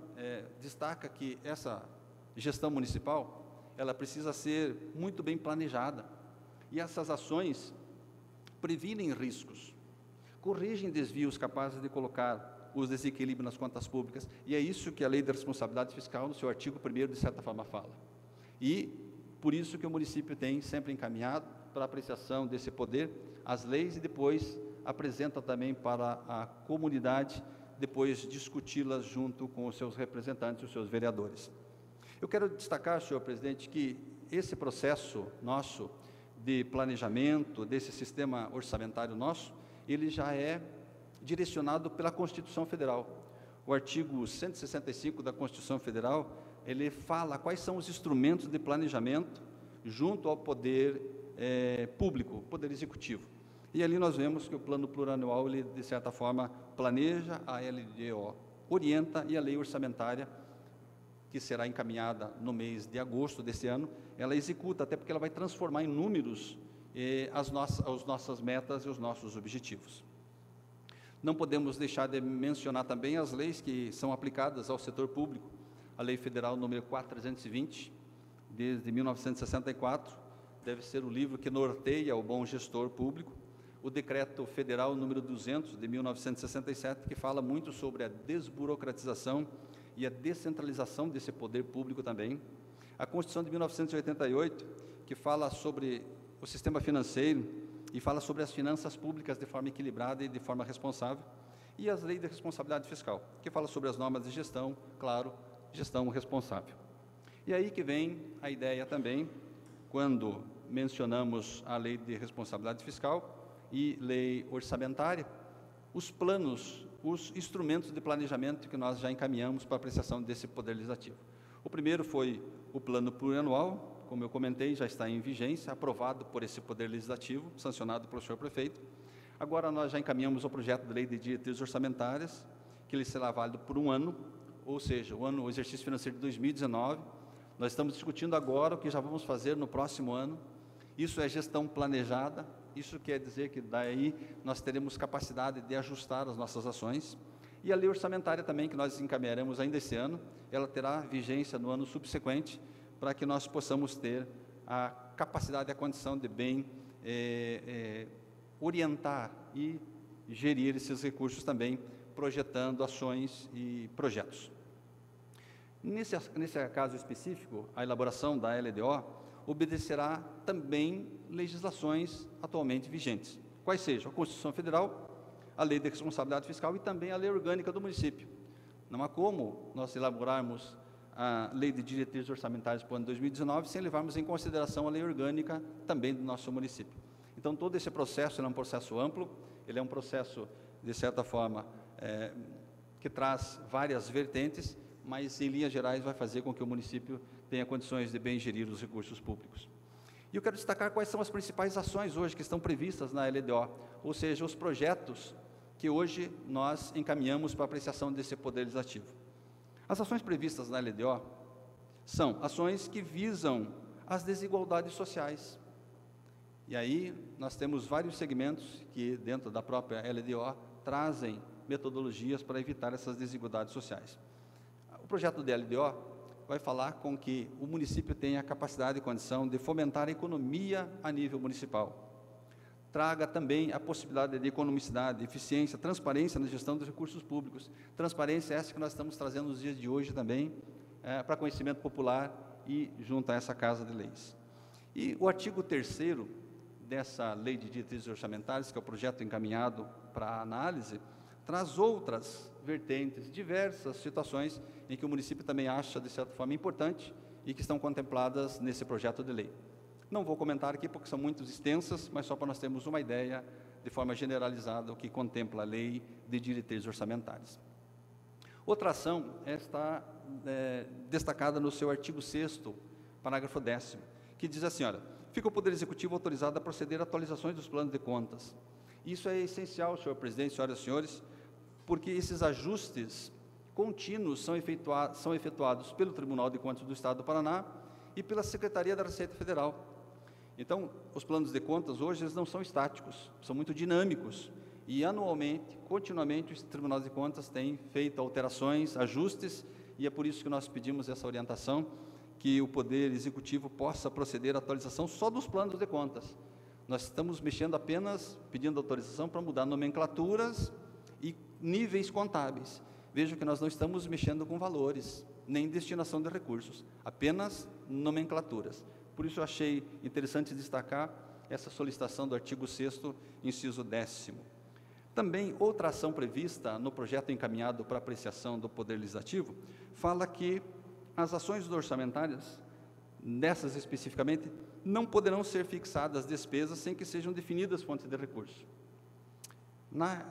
destaca que essa gestão municipal, ela precisa ser muito bem planejada, e essas ações previnem riscos, corrigem desvios capazes de colocar os desequilíbrios nas contas públicas, e é isso que a Lei da Responsabilidade Fiscal, no seu artigo 1º, de certa forma, fala. E por isso que o município tem sempre encaminhado para apreciação desse poder as leis e depois apresenta também para a comunidade, depois discuti-las junto com os seus representantes, os seus vereadores. Eu quero destacar, senhor presidente, que esse processo nosso de planejamento, desse sistema orçamentário nosso, ele já é direcionado pela Constituição Federal. O artigo 165 da Constituição Federal, ele fala quais são os instrumentos de planejamento junto ao poder público, poder executivo. E ali nós vemos que o plano plurianual, ele, de certa forma, planeja, a LDO orienta, e a lei orçamentária, que será encaminhada no mês de agosto desse ano, ela executa, até porque ela vai transformar em números as nossas metas e os nossos objetivos. Não podemos deixar de mencionar também as leis que são aplicadas ao setor público. A Lei Federal número 4.320, desde 1964, deve ser o livro que norteia o bom gestor público. O Decreto Federal número 200, de 1967, que fala muito sobre a desburocratização e a descentralização desse poder público também. A Constituição de 1988, que fala sobre o sistema financeiro e fala sobre as finanças públicas de forma equilibrada e de forma responsável. E as leis de responsabilidade fiscal, que fala sobre as normas de gestão, claro, gestão responsável. E aí que vem a ideia também, quando mencionamos a lei de responsabilidade fiscal e lei orçamentária, os planos, os instrumentos de planejamento que nós já encaminhamos para a apreciação desse Poder Legislativo. O primeiro foi o plano plurianual, como eu comentei, já está em vigência, aprovado por esse Poder Legislativo, sancionado pelo senhor prefeito. Agora nós já encaminhamos o projeto de lei de diretrizes orçamentárias, que ele será válido por 1 ano, ou seja, o exercício financeiro de 2019. Nós estamos discutindo agora o que já vamos fazer no próximo ano. Isso é gestão planejada. Isso quer dizer que daí nós teremos capacidade de ajustar as nossas ações. E a lei orçamentária também, que nós encaminharemos ainda esse ano, ela terá vigência no ano subsequente, para que nós possamos ter a capacidade e a condição de bem orientar e gerir esses recursos também, projetando ações e projetos. Nesse caso específico, a elaboração da LDO obedecerá também legislações atualmente vigentes, quais sejam a Constituição Federal, a Lei de Responsabilidade Fiscal e também a Lei Orgânica do município. Não há como nós elaborarmos a Lei de Diretrizes Orçamentárias para o ano 2019 sem levarmos em consideração a Lei Orgânica também do nosso município. Então, todo esse processo é um processo amplo, ele é um processo, de certa forma, que traz várias vertentes, mas, em linhas gerais, vai fazer com que o município tenha condições de bem gerir os recursos públicos. E eu quero destacar quais são as principais ações hoje que estão previstas na LDO, ou seja, os projetos que hoje nós encaminhamos para apreciação desse Poder Legislativo. As ações previstas na LDO são ações que visam as desigualdades sociais. E aí nós temos vários segmentos que, dentro da própria LDO, trazem metodologias para evitar essas desigualdades sociais. O projeto de LDO vai falar com que o município tenha a capacidade e condição de fomentar a economia a nível municipal. Traga também a possibilidade de economicidade, eficiência, transparência na gestão dos recursos públicos. Transparência essa que nós estamos trazendo nos dias de hoje também, para conhecimento popular e junto a essa Casa de Leis. E o artigo 3º dessa Lei de Diretrizes Orçamentárias, que é o projeto encaminhado para análise, traz outras vertentes, diversas situações em que o município também acha, de certa forma, importante e que estão contempladas nesse projeto de lei. Não vou comentar aqui porque são muito extensas, mas só para nós termos uma ideia, de forma generalizada, o que contempla a Lei de Diretrizes Orçamentárias. Outra ação está destacada no seu artigo 6º, parágrafo 10º, que diz assim, olha, fica o Poder Executivo autorizado a proceder a atualizações dos planos de contas. Isso é essencial, senhor presidente, senhoras e senhores, porque esses ajustes contínuos são efetuados pelo Tribunal de Contas do Estado do Paraná e pela Secretaria da Receita Federal. Então, os planos de contas hoje eles não são estáticos, são muito dinâmicos e anualmente, continuamente, o Tribunal de Contas tem feito alterações, ajustes e é por isso que nós pedimos essa orientação, que o Poder Executivo possa proceder à atualização só dos planos de contas. Nós estamos mexendo apenas, pedindo autorização para mudar nomenclaturas e níveis contábeis. Vejam que nós não estamos mexendo com valores, nem destinação de recursos, apenas nomenclaturas. Por isso eu achei interessante destacar essa solicitação do artigo 6º, inciso 10º. Também, outra ação prevista no projeto encaminhado para apreciação do Poder Legislativo, fala que as ações orçamentárias, dessas especificamente, não poderão ser fixadas despesas sem que sejam definidas fontes de recurso.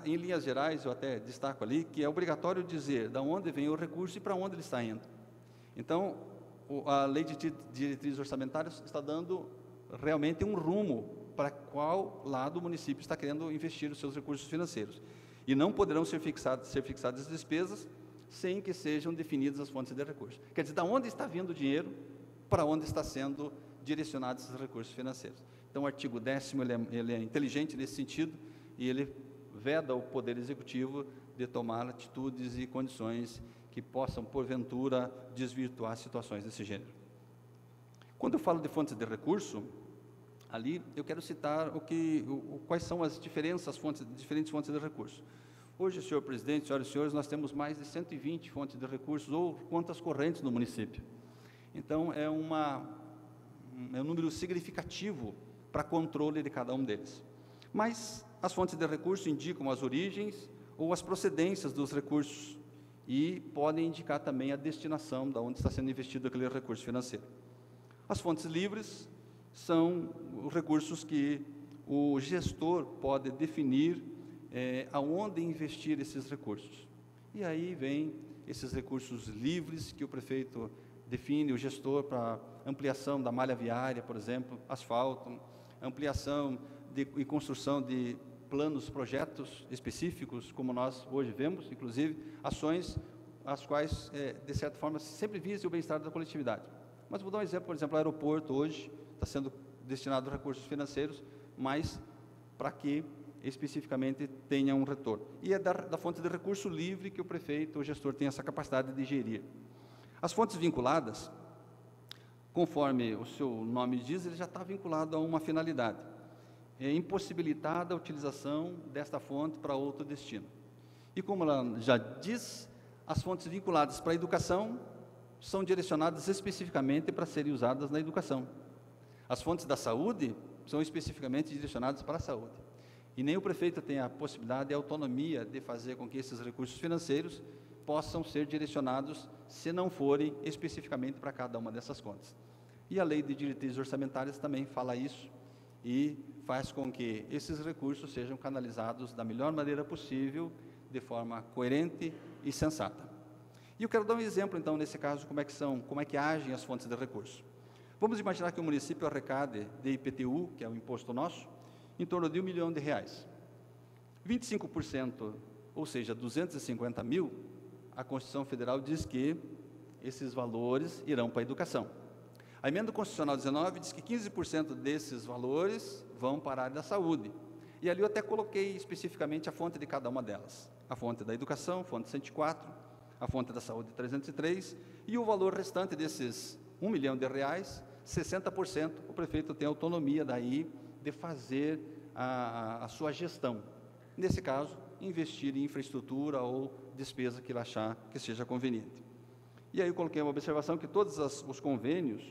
Em linhas gerais, eu até destaco ali que é obrigatório dizer de onde vem o recurso e para onde ele está indo. Então, a Lei de Diretrizes Orçamentárias está dando realmente um rumo para qual lado o município está querendo investir os seus recursos financeiros. E não poderão ser fixadas as despesas sem que sejam definidas as fontes de recursos. Quer dizer, de onde está vindo o dinheiro, para onde está sendo direcionados esses recursos financeiros. Então, o artigo 10º ele é inteligente nesse sentido e ele veda o Poder Executivo de tomar atitudes e condições que possam, porventura, desvirtuar situações desse gênero. Quando eu falo de fontes de recurso, ali eu quero citar quais são as diferentes fontes de recurso. Hoje, senhor presidente, senhoras e senhores, nós temos mais de 120 fontes de recursos ou contas correntes no município. Então, é um número significativo para controle de cada um deles. Mas as fontes de recurso indicam as origens ou as procedências dos recursos e podem indicar também a destinação de onde está sendo investido aquele recurso financeiro. As fontes livres são os recursos que o gestor pode definir aonde investir esses recursos. E aí vem esses recursos livres que o prefeito define, o gestor, para ampliação da malha viária, por exemplo, asfalto, ampliação e construção de planos, projetos específicos, como nós hoje vemos, inclusive, ações as quais, de certa forma, sempre visam o bem-estar da coletividade. Mas vou dar um exemplo, por exemplo, o aeroporto hoje está sendo destinado a recursos financeiros, mas para que especificamente tenha um retorno. E é da fonte de recurso livre que o prefeito, o gestor, tem essa capacidade de gerir. As fontes vinculadas, conforme o seu nome diz, ele já está vinculado a uma finalidade. É impossibilitada a utilização desta fonte para outro destino. E como ela já diz, as fontes vinculadas para a educação são direcionadas especificamente para serem usadas na educação. As fontes da saúde são especificamente direcionadas para a saúde. E nem o prefeito tem a possibilidade e a autonomia de fazer com que esses recursos financeiros possam ser direcionados, se não forem especificamente para cada uma dessas contas. E a Lei de Diretrizes Orçamentárias também fala isso e faz com que esses recursos sejam canalizados da melhor maneira possível, de forma coerente e sensata. E eu quero dar um exemplo, então, nesse caso, como é que agem as fontes de recurso. Vamos imaginar que o município arrecade de IPTU, que é o imposto nosso, em torno de R$1 milhão. 25%, ou seja, 250 mil, a Constituição Federal diz que esses valores irão para a educação. A Emenda Constitucional 19 diz que 15% desses valores vão para a área da saúde. E ali eu até coloquei especificamente a fonte de cada uma delas. A fonte da educação, fonte 104, a fonte da saúde 303, e o valor restante desses R$1 milhão, 60%, o prefeito tem autonomia daí de fazer a sua gestão. Nesse caso, investir em infraestrutura ou despesa que ele achar que seja conveniente. E aí eu coloquei uma observação que todos os convênios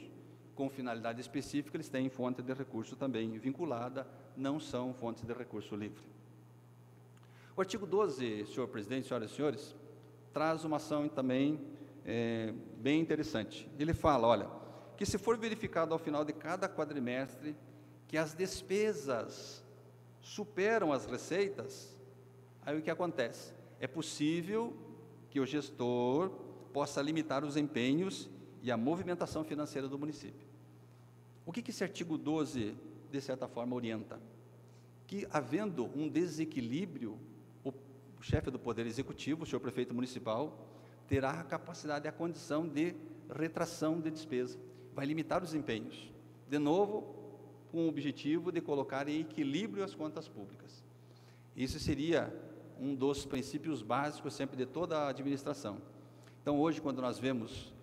com finalidade específica, eles têm fonte de recurso também vinculada, não são fontes de recurso livre. O artigo 12, senhor presidente, senhoras e senhores, traz uma ação também bem interessante. Ele fala, olha, que se for verificado ao final de cada quadrimestre que as despesas superam as receitas, aí o que acontece? É possível que o gestor possa limitar os empenhos e a movimentação financeira do município. O que esse artigo 12, de certa forma, orienta? Que, havendo um desequilíbrio, o chefe do Poder Executivo, o senhor prefeito municipal, terá a capacidade e a condição de retração de despesa. Vai limitar os empenhos. De novo, com o objetivo de colocar em equilíbrio as contas públicas. Isso seria um dos princípios básicos sempre de toda a administração. Então, hoje, quando nós vemos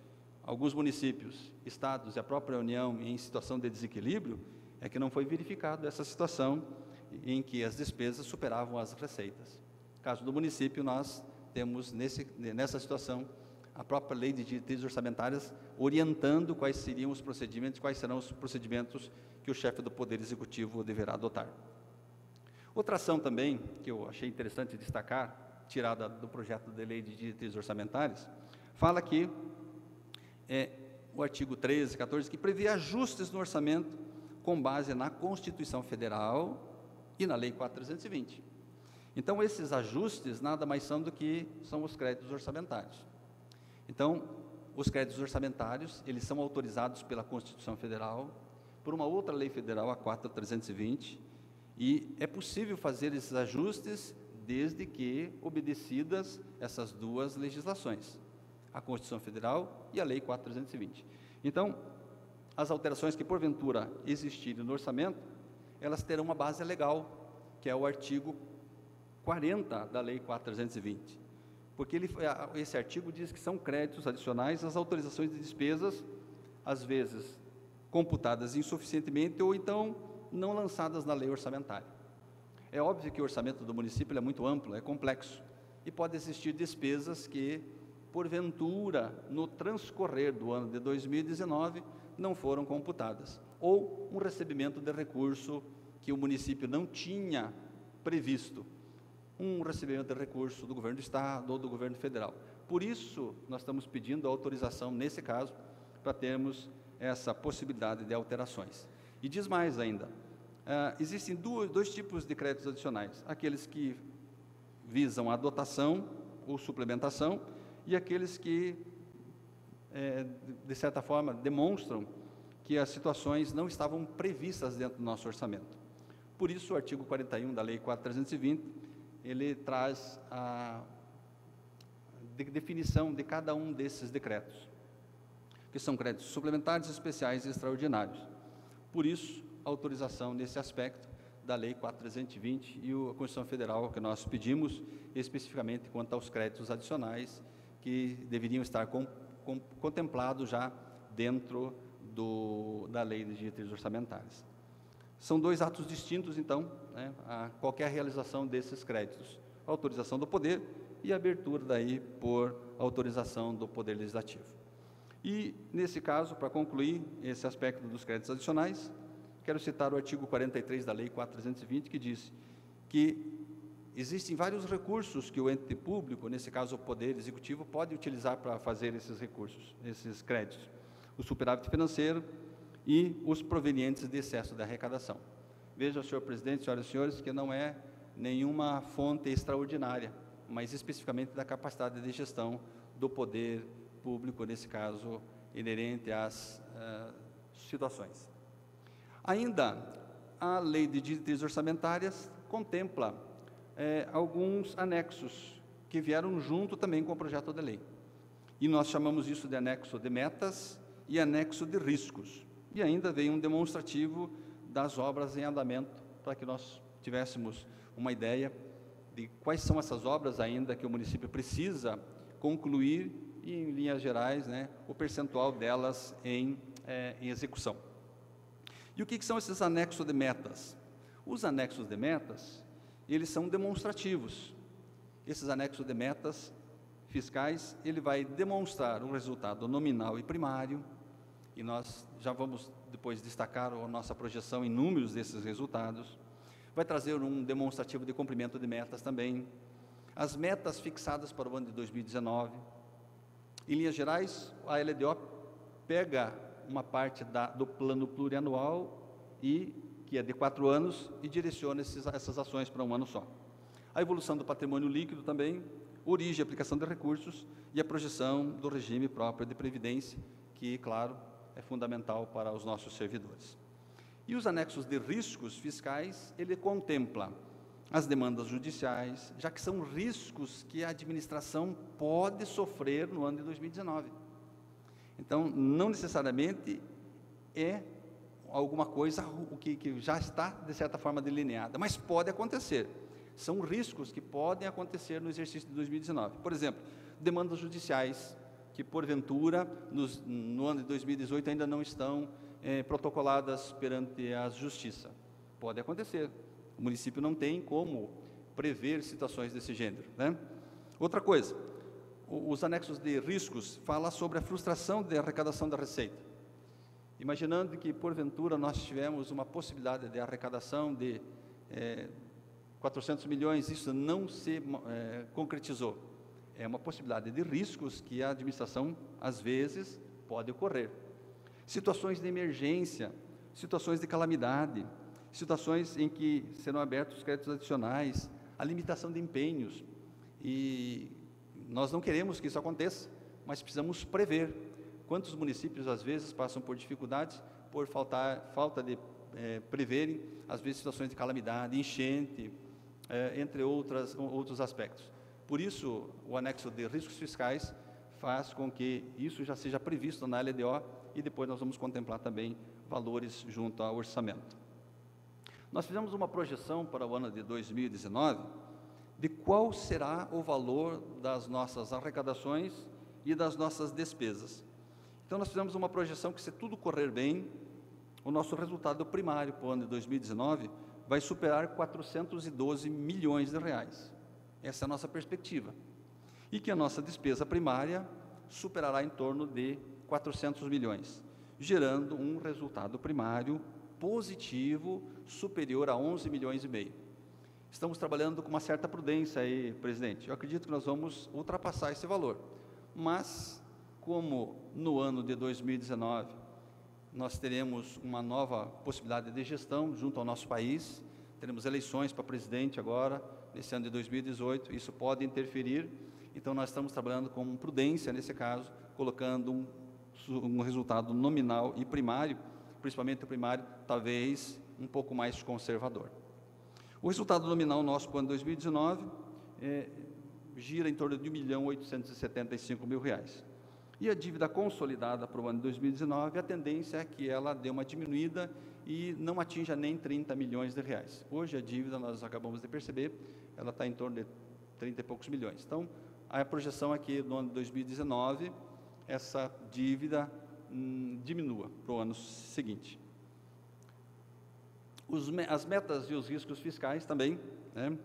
alguns municípios, estados e a própria União em situação de desequilíbrio, é que não foi verificado essa situação em que as despesas superavam as receitas. No caso do município, nós temos nessa situação a própria lei de diretrizes orçamentárias orientando quais seriam os procedimentos, quais serão os procedimentos que o chefe do Poder Executivo deverá adotar. Outra ação também, que eu achei interessante destacar, tirada do projeto de lei de diretrizes orçamentárias, fala que o artigo 13, 14, que prevê ajustes no orçamento com base na Constituição Federal e na Lei 4.320. Então, esses ajustes nada mais são do que são os créditos orçamentários. Então, os créditos orçamentários, eles são autorizados pela Constituição Federal, por uma outra lei federal, a 4.320, e é possível fazer esses ajustes desde que obedecidas essas duas legislações, a Constituição Federal e a Lei 4.320. Então, as alterações que porventura existirem no orçamento, elas terão uma base legal, que é o artigo 40 da Lei 4.320, porque esse artigo diz que são créditos adicionais às autorizações de despesas, às vezes computadas insuficientemente ou então não lançadas na lei orçamentária. É óbvio que o orçamento do município é muito amplo, é complexo, e pode existir despesas que, porventura, no transcorrer do ano de 2019, não foram computadas, ou um recebimento de recurso que o município não tinha previsto, um recebimento de recurso do governo do estado ou do governo federal. Por isso, nós estamos pedindo a autorização, nesse caso, para termos essa possibilidade de alterações. E diz mais ainda, existem dois tipos de créditos adicionais, aqueles que visam a dotação ou suplementação e aqueles que, de certa forma, demonstram que as situações não estavam previstas dentro do nosso orçamento. Por isso, o artigo 41 da Lei 4.320, ele traz a definição de cada um desses decretos, que são créditos suplementares, especiais e extraordinários. Por isso, a autorização nesse aspecto da Lei 4.320 e a Constituição Federal que nós pedimos, especificamente quanto aos créditos adicionais que deveriam estar contemplados já dentro da Lei de diretrizes orçamentárias. São dois atos distintos, então, a qualquer realização desses créditos, a autorização do Poder e a abertura daí por autorização do Poder Legislativo. E, nesse caso, para concluir esse aspecto dos créditos adicionais, quero citar o artigo 43 da Lei 4.320, que diz que existem vários recursos que o ente público, nesse caso o Poder Executivo, pode utilizar para fazer esses recursos, esses créditos. O superávit financeiro e os provenientes de excesso de arrecadação. Veja, senhor presidente, senhoras e senhores, que não é nenhuma fonte extraordinária, mas especificamente da capacidade de gestão do poder público, nesse caso, inerente às situações. Ainda, a lei de diretrizes orçamentárias contempla alguns anexos que vieram junto também com o projeto de lei. E nós chamamos isso de anexo de metas e anexo de riscos. E ainda veio um demonstrativo das obras em andamento, para que nós tivéssemos uma ideia de quais são essas obras ainda que o município precisa concluir e, em linhas gerais, o percentual delas em execução. E o que são esses anexos de metas? Os anexos de metas, eles são demonstrativos. Esses anexos de metas fiscais, ele vai demonstrar um resultado nominal e primário, e nós já vamos depois destacar a nossa projeção em números desses resultados. Vai trazer um demonstrativo de cumprimento de metas também, as metas fixadas para o ano de 2019. Em linhas gerais, a LDO pega uma parte do plano plurianual, que é de 4 anos, e direciona essas ações para um ano só. A evolução do patrimônio líquido também, origem e aplicação de recursos e a projeção do regime próprio de previdência, que, claro, é fundamental para os nossos servidores. E os anexos de riscos fiscais, ele contempla as demandas judiciais, já que são riscos que a administração pode sofrer no ano de 2019. Então, não necessariamente é alguma coisa que já está, de certa forma, delineada, mas pode acontecer. São riscos que podem acontecer no exercício de 2019. Por exemplo, demandas judiciais, que porventura, no ano de 2018, ainda não estão protocoladas perante a justiça. Pode acontecer. O município não tem como prever situações desse gênero, né? Outra coisa, os anexos de riscos falam sobre a frustração de arrecadação da receita. Imaginando que, porventura, nós tivemos uma possibilidade de arrecadação de 400 milhões, isso não se concretizou. É uma possibilidade de riscos que a administração, às vezes, pode ocorrer. Situações de emergência, situações de calamidade, situações em que serão abertos créditos adicionais, a limitação de empenhos, e nós não queremos que isso aconteça, mas precisamos prever. Quantos municípios, às vezes, passam por dificuldades por falta de preverem, às vezes, situações de calamidade, enchente, entre outros aspectos. Por isso, o anexo de riscos fiscais faz com que isso já seja previsto na LDO, e depois nós vamos contemplar também valores junto ao orçamento. Nós fizemos uma projeção para o ano de 2019, de qual será o valor das nossas arrecadações e das nossas despesas. Então, nós fizemos uma projeção que, se tudo correr bem, o nosso resultado primário para o ano de 2019 vai superar 412 milhões de reais. Essa é a nossa perspectiva. E que a nossa despesa primária superará em torno de 400 milhões, gerando um resultado primário positivo superior a 11 milhões e meio. Estamos trabalhando com uma certa prudência aí, presidente. Eu acredito que nós vamos ultrapassar esse valor. Mas, como no ano de 2019 nós teremos uma nova possibilidade de gestão junto ao nosso país, teremos eleições para presidente agora, nesse ano de 2018, isso pode interferir, então nós estamos trabalhando com prudência nesse caso, colocando um resultado nominal e primário, principalmente o primário, talvez um pouco mais conservador. O resultado nominal nosso para o ano de 2019 gira em torno de R$1.875.000. E a dívida consolidada para o ano de 2019, a tendência é que ela dê uma diminuída e não atinja nem 30 milhões de reais. Hoje a dívida, nós acabamos de perceber, ela está em torno de 30 e poucos milhões. Então, a projeção é que no ano de 2019, essa dívida diminua para o ano seguinte. As metas e os riscos fiscais também, né,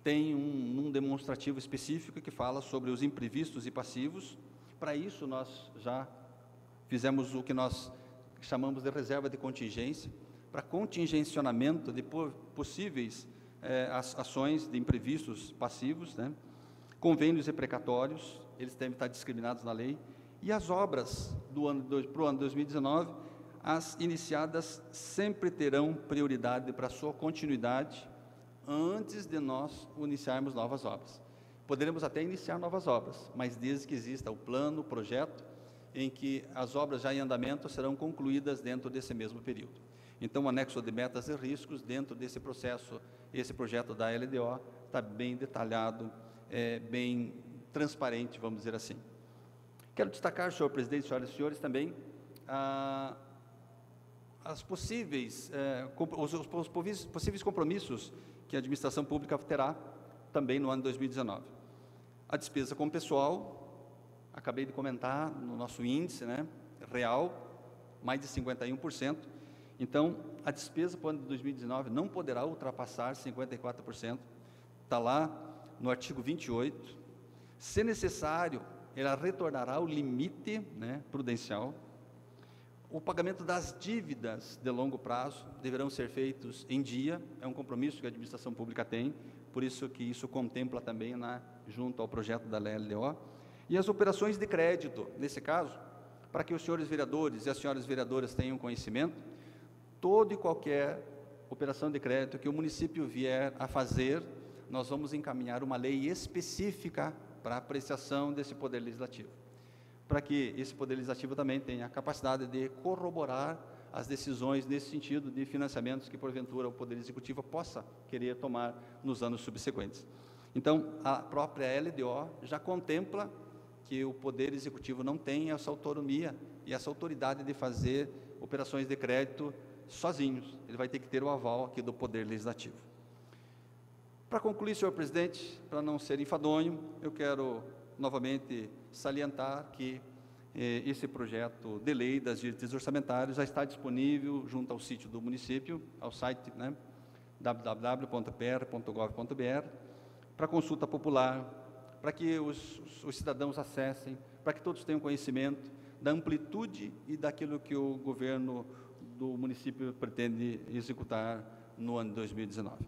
tem um demonstrativo específico que fala sobre os imprevistos e passivos. Para isso, nós já fizemos o que nós chamamos de reserva de contingência, para contingencionamento de possíveis ações de imprevistos passivos, né? Convênios e precatórios, eles devem estar discriminados na lei, e as obras para o ano 2019, as iniciadas sempre terão prioridade para a sua continuidade antes de nós iniciarmos novas obras. Poderemos até iniciar novas obras, mas desde que exista o plano, o projeto, em que as obras já em andamento serão concluídas dentro desse mesmo período. Então, o anexo de metas e riscos, dentro desse processo, esse projeto da LDO, está bem detalhado, bem transparente, vamos dizer assim. Quero destacar, senhor presidente, senhoras e senhores, também os possíveis compromissos que a administração pública terá também no ano de 2019. A despesa com pessoal, acabei de comentar no nosso índice, né, real, mais de 51%. Então, a despesa para o ano de 2019 não poderá ultrapassar 54%. Está lá no artigo 28. Se necessário, ela retornará ao limite, né, prudencial. O pagamento das dívidas de longo prazo deverão ser feitos em dia, é um compromisso que a administração pública tem, por isso que isso contempla também junto ao projeto da LDO. E as operações de crédito, nesse caso, para que os senhores vereadores e as senhoras vereadoras tenham conhecimento, toda e qualquer operação de crédito que o município vier a fazer, nós vamos encaminhar uma lei específica para a apreciação desse Poder Legislativo, para que esse Poder Legislativo também tenha a capacidade de corroborar as decisões nesse sentido de financiamentos que, porventura, o Poder Executivo possa querer tomar nos anos subsequentes. Então, a própria LDO já contempla que o Poder Executivo não tem essa autonomia e essa autoridade de fazer operações de crédito sozinhos. Ele vai ter que ter o aval aqui do Poder Legislativo. Para concluir, senhor presidente, para não ser enfadonho, eu quero novamente salientar que esse projeto de lei das diretrizes orçamentárias já está disponível junto ao sítio do município, ao site, www.pr.gov.br, para consulta popular, para que os cidadãos acessem, para que todos tenham conhecimento da amplitude e daquilo que o governo do município pretende executar no ano de 2019.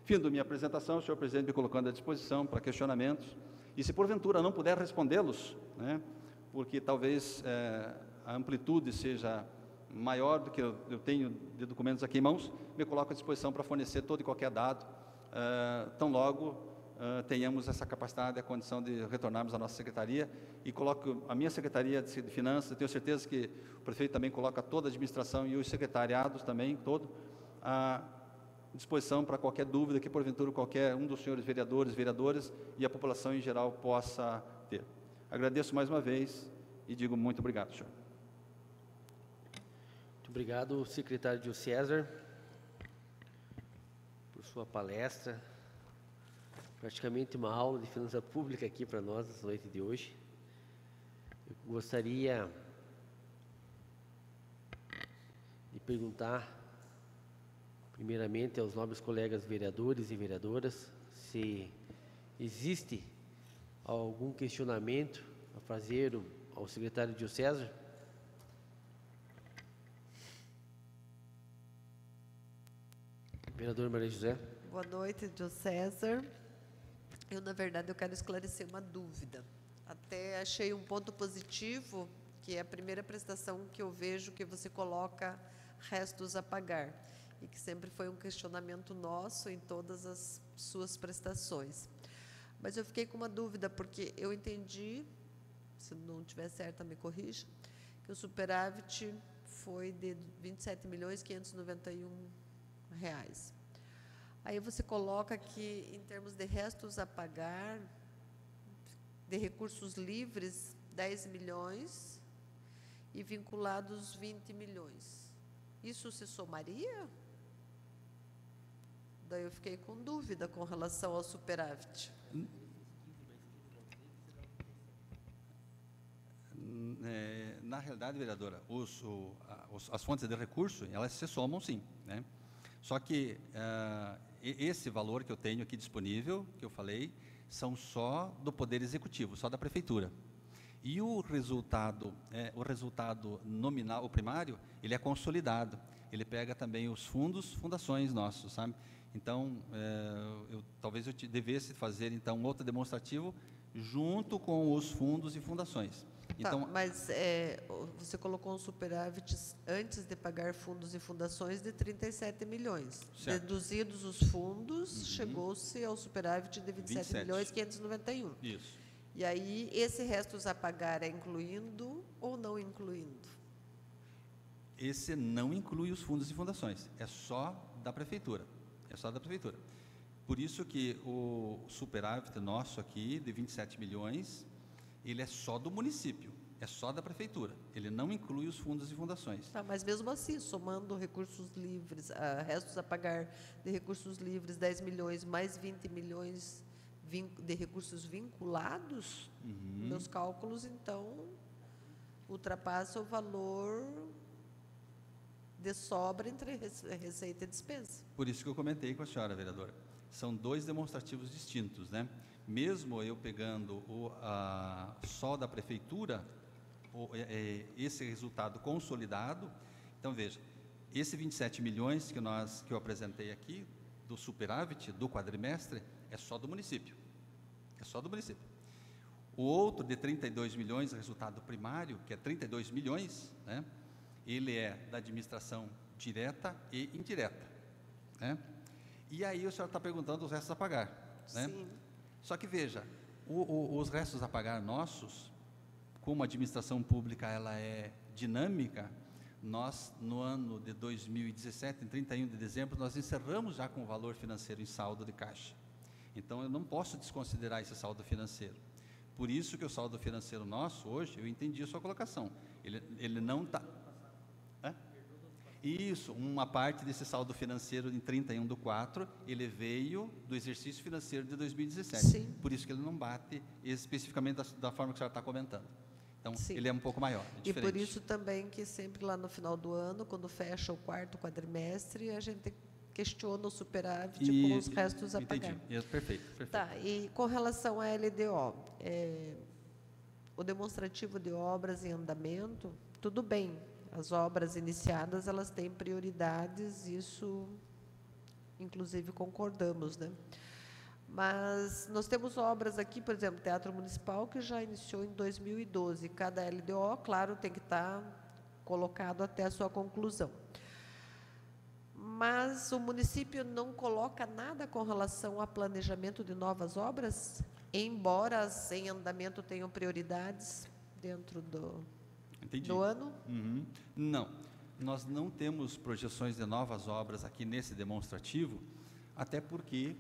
Fim da minha apresentação, senhor presidente, me colocando à disposição para questionamentos, e se porventura não puder respondê-los, porque talvez a amplitude seja maior do que eu tenho de documentos aqui em mãos, me coloco à disposição para fornecer todo e qualquer dado, tão logo tenhamos essa capacidade, a condição de retornarmos à nossa secretaria, e coloco a minha secretaria de Finanças, tenho certeza que o prefeito também coloca toda a administração e os secretariados também, todo, à disposição para qualquer dúvida que porventura qualquer um dos senhores vereadores, vereadoras e a população em geral possa ter. Agradeço mais uma vez e digo muito obrigado, senhor.
Muito obrigado, secretário Gil César, por sua palestra. Praticamente uma aula de finança pública aqui para nós, nessa noite de hoje. Eu gostaria de perguntar, primeiramente, aos nobres colegas vereadores e vereadoras, se existe algum questionamento a fazer ao secretário Gil César. Vereador Maria José.
Boa noite, Gil César. Na verdade, eu quero esclarecer uma dúvida. Até achei um ponto positivo, que é a primeira prestação que eu vejo que você coloca restos a pagar, e que sempre foi um questionamento nosso em todas as suas prestações. Mas eu fiquei com uma dúvida, porque eu entendi, se não estiver certa, me corrija, que o superávit foi de R$ 27.591. Aí você coloca que, em termos de restos a pagar, de recursos livres, 10 milhões e vinculados 20 milhões. Isso se somaria? Daí eu fiquei com dúvida com relação ao superávit.
Na realidade, vereadora, as fontes de recurso, elas se somam sim, Só que esse valor que eu tenho aqui disponível, que eu falei, são só do Poder Executivo, só da Prefeitura. E o resultado nominal, o primário, ele é consolidado. Ele pega também os fundações nossos, sabe? Então, talvez eu devesse fazer, então, outro demonstrativo junto com os fundos e fundações. Então,
mas você colocou um superávit antes de pagar fundos e fundações de 37 milhões.
Certo.
Deduzidos os fundos, chegou-se ao superávit de 27.591.
Isso.
E aí, esse restos a pagar é incluindo ou não incluindo?
Esse não inclui os fundos e fundações, é só da Prefeitura. É só da Prefeitura. Por isso que o superávit nosso aqui, de 27 milhões, ele é só do município, é só da Prefeitura. Ele não inclui os fundos e fundações.
Tá, mas mesmo assim, somando recursos livres, restos a pagar de recursos livres, 10 milhões, mais 20 milhões de recursos vinculados, meus cálculos, então, ultrapassa o valor de sobra entre receita e despesa.
Por isso que eu comentei com a senhora, vereadora. São dois demonstrativos distintos, Mesmo eu pegando só da Prefeitura, esse resultado consolidado. Então, veja, esse 27 milhões que eu apresentei aqui, do superávit do quadrimestre, é só do município. É só do município. O outro de 32 milhões, resultado primário, que é 32 milhões, né, ele é da administração direta e indireta, né? E aí o senhor está perguntando os restos a pagar, né?
Sim.
Só que veja, os restos a pagar nossos, como a administração pública ela é dinâmica, nós, no ano de 2017, em 31 de dezembro, nós encerramos já com o valor financeiro em saldo de caixa. Então, eu não posso desconsiderar esse saldo financeiro. Por isso que o saldo financeiro nosso, hoje, eu entendi a sua colocação. Ele não está... Isso, uma parte desse saldo financeiro em 31/4, ele veio do exercício financeiro de 2017.
Sim.
Por isso que ele não bate especificamente da forma que a senhora está comentando. Então,
Sim.
ele é um pouco maior, é
E
diferente.
por isso também que sempre lá no final do ano, quando fecha o quarto quadrimestre, a gente questiona o superávit com os restos a pagar.
Entendi, perfeito.
Tá, e com relação à LDO, o demonstrativo de obras em andamento, tudo bem, as obras iniciadas, elas têm prioridades, isso, inclusive, concordamos, né? Mas nós temos obras aqui, por exemplo, Teatro Municipal, que já iniciou em 2012. Cada LDO, claro, tem que estar colocado até a sua conclusão. Mas o município não coloca nada com relação a planejamento de novas obras, embora as em andamento tenham prioridades dentro do ano?
Uhum. Não, nós não temos projeções de novas obras aqui nesse demonstrativo, até porque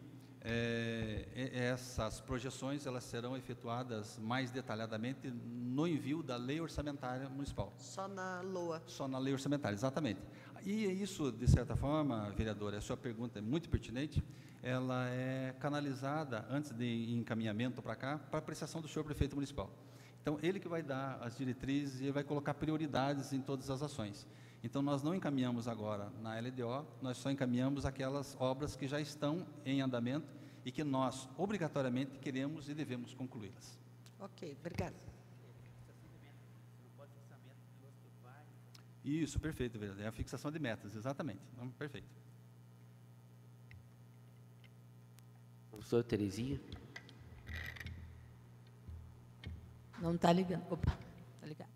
essas projeções elas serão efetuadas mais detalhadamente no envio da Lei Orçamentária Municipal.
Só na LOA.
Só na Lei Orçamentária, exatamente. E isso, de certa forma, vereadora, a sua pergunta é muito pertinente, ela é canalizada, antes de encaminhamento para cá, para apreciação do senhor prefeito municipal. Então, ele que vai dar as diretrizes e vai colocar prioridades em todas as ações. Então, nós não encaminhamos agora na LDO, nós só encaminhamos aquelas obras que já estão em andamento e que nós, obrigatoriamente, queremos e devemos concluí-las.
Ok, obrigada.
Isso, perfeito, vereador. É a fixação de metas, exatamente. Então, perfeito.
Professora Terezinha.
Não está ligando. Opa, está ligado.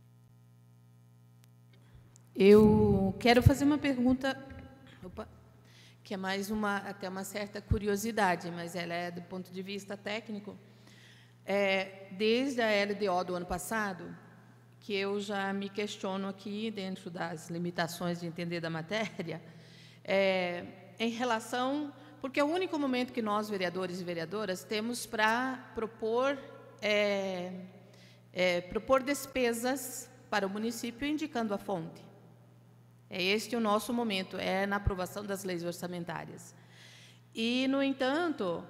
Eu quero fazer uma pergunta, que é mais até uma certa curiosidade, mas ela é do ponto de vista técnico. Desde a LDO do ano passado, que eu já me questiono aqui, dentro das limitações de entender da matéria, em relação... Porque é o único momento que nós, vereadores e vereadoras, temos para propor despesas para o município, indicando a fonte. É este o nosso momento, é na aprovação das leis orçamentárias. E, no entanto,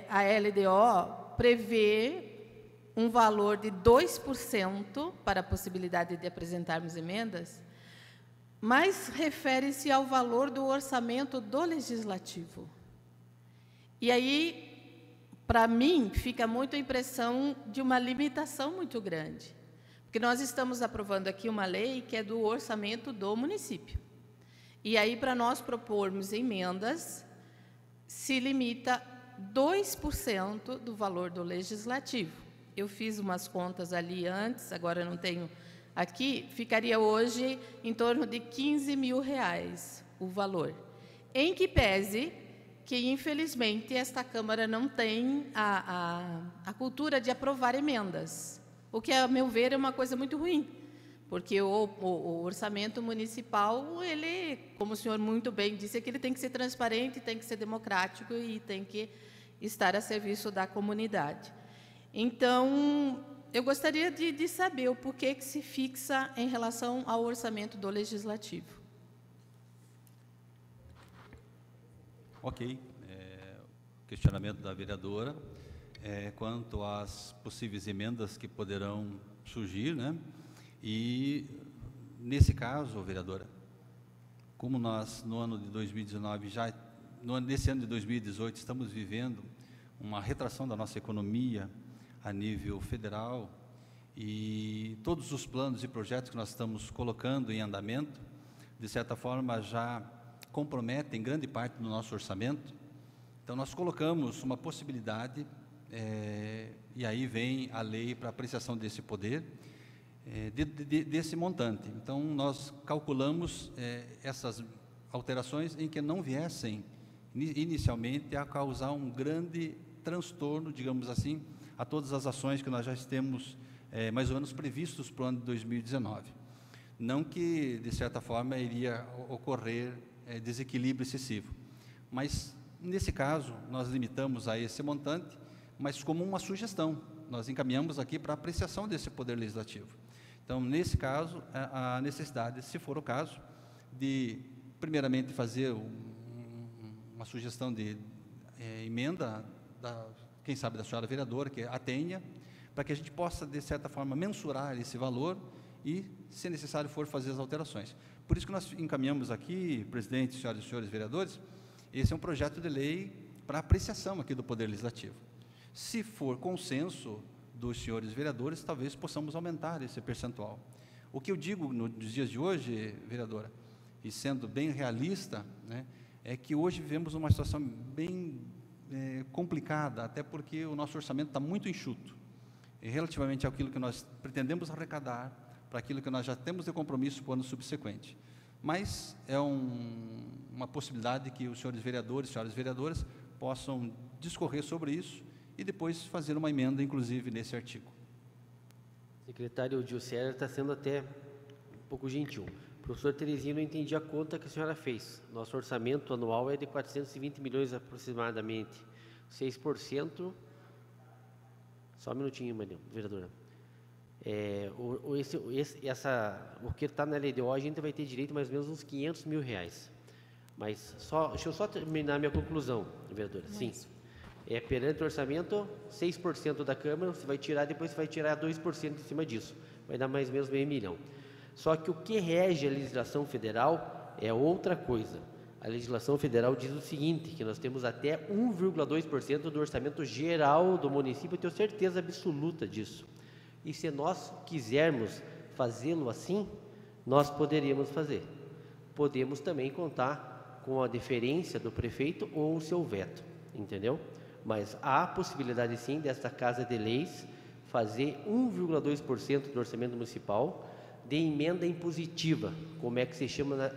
a LDO prevê um valor de 2% para a possibilidade de apresentarmos emendas, mas refere-se ao valor do orçamento do Legislativo. E aí, para mim, fica muito a impressão de uma limitação muito grande, porque nós estamos aprovando aqui uma lei que é do orçamento do município. E aí, para nós propormos emendas, se limita 2% do valor do Legislativo. Eu fiz umas contas ali antes, agora não tenho aqui, ficaria hoje em torno de R$15 mil o valor. Em que pese que, infelizmente, esta Câmara não tem a cultura de aprovar emendas, o que, a meu ver, é uma coisa muito ruim, porque o orçamento municipal, ele, como o senhor muito bem disse, que ele tem que ser transparente, tem que ser democrático e tem que estar a serviço da comunidade. Então, eu gostaria de saber o porquê que se fixa em relação ao orçamento do Legislativo.
Ok. Questionamento da vereadora quanto às possíveis emendas que poderão surgir, né? E, nesse caso, vereadora, como nós, no ano de 2019, nesse ano de 2018, estamos vivendo uma retração da nossa economia a nível federal E todos os planos e projetos que nós estamos colocando em andamento, de certa forma, já comprometem grande parte do nosso orçamento. Então, nós colocamos uma possibilidade, e aí vem a lei para apreciação desse poder, desse montante. Então, nós calculamos essas alterações em que não viessem, inicialmente, a causar um grande transtorno, digamos assim, a todas as ações que nós já temos mais ou menos previstos para o ano de 2019. Não que, de certa forma, iria ocorrer desequilíbrio excessivo, mas, nesse caso, nós limitamos a esse montante, mas como uma sugestão, nós encaminhamos aqui para apreciação desse Poder Legislativo. Então, nesse caso, a necessidade, se for o caso, de, primeiramente, fazer uma sugestão de emenda, quem sabe da senhora vereadora, que a tenha, para que a gente possa, de certa forma, mensurar esse valor e, se necessário for, fazer as alterações. Por isso que nós encaminhamos aqui, presidente, senhoras e senhores vereadores, esse é um projeto de lei para apreciação aqui do Poder Legislativo. Se for consenso dos senhores vereadores, talvez possamos aumentar esse percentual. O que eu digo nos dias de hoje, vereadora, e sendo bem realista, né, é que hoje vivemos uma situação bem complicada, até porque o nosso orçamento está muito enxuto, relativamente àquilo que nós pretendemos arrecadar, para aquilo que nós já temos de compromisso para o ano subsequente. Mas é uma possibilidade que os senhores vereadores, senhoras vereadoras, possam discorrer sobre isso e depois fazer uma emenda, inclusive, nesse artigo.
Secretário Gil César está sendo até um pouco gentil. Professor Terezinha, não entendi a conta que a senhora fez. Nosso orçamento anual é de 420 milhões aproximadamente. 6%... Só um minutinho, vereadora. O que está na LDO, a gente vai ter direito mais ou menos uns 500 mil reais. Mas, deixa eu só terminar minha conclusão, vereadora. Sim. Perante o orçamento, 6% da Câmara, você vai tirar, depois você vai tirar 2% em cima disso. Vai dar mais ou menos meio milhão. Só que o que rege a legislação federal é outra coisa. A legislação federal diz o seguinte, que nós temos até 1,2% do orçamento geral do município, eu tenho certeza absoluta disso. E se nós quisermos fazê-lo assim, nós poderíamos fazer. Podemos também contar com a deferência do prefeito ou o seu veto, entendeu? Mas há a possibilidade, sim, desta Casa de Leis fazer 1,2% do orçamento municipal de emenda impositiva, como é que se chama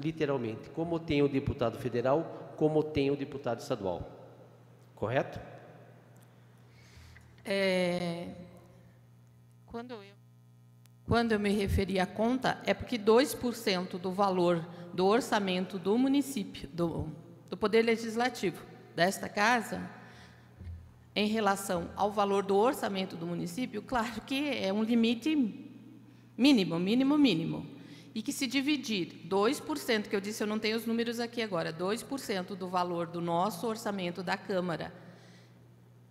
literalmente, como tem o deputado federal, como tem o deputado estadual. Correto?
Quando eu me referi à conta, é porque 2% do valor do orçamento do município, do Poder Legislativo desta Casa, em relação ao valor do orçamento do município, claro que é um limite mínimo, e que se dividir 2%, que eu disse, eu não tenho os números aqui agora, 2% do valor do nosso orçamento da Câmara,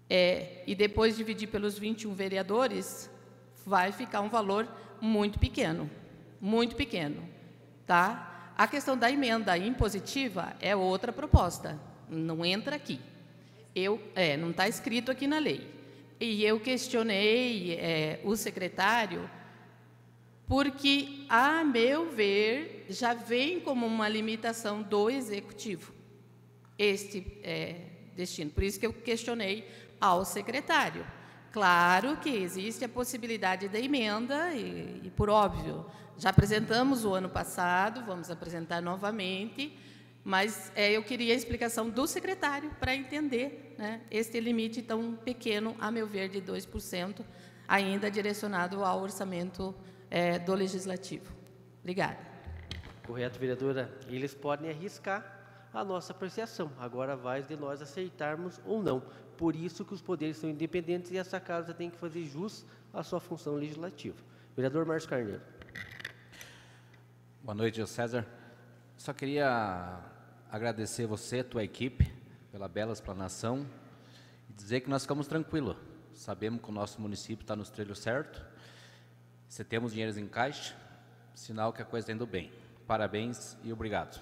e depois dividir pelos 21 vereadores, vai ficar um valor muito pequeno, tá? A questão da emenda impositiva é outra proposta, não entra aqui. Não está escrito aqui na lei. E eu questionei o secretário, porque, a meu ver, já vem como uma limitação do Executivo este destino. Por isso que eu questionei ao secretário. Claro que existe a possibilidade da emenda, e por óbvio, já apresentamos o ano passado, vamos apresentar novamente, mas eu queria a explicação do secretário para entender, né, este limite tão pequeno, a meu ver, de 2%, ainda direcionado ao orçamento do Legislativo. Obrigada.
Correto, vereadora. Eles podem arriscar a nossa apreciação. Agora vai de nós aceitarmos ou não. Por isso que os poderes são independentes e essa Casa tem que fazer jus à sua função legislativa. Vereador Márcio Carneiro.
Boa noite, Gil César. Só queria agradecer você, tua equipe, pela bela explanação e dizer que nós ficamos tranquilos. Sabemos que o nosso município está nos trilhos certos. Se temos dinheiros em caixa, sinal que a coisa está indo bem. Parabéns e obrigado.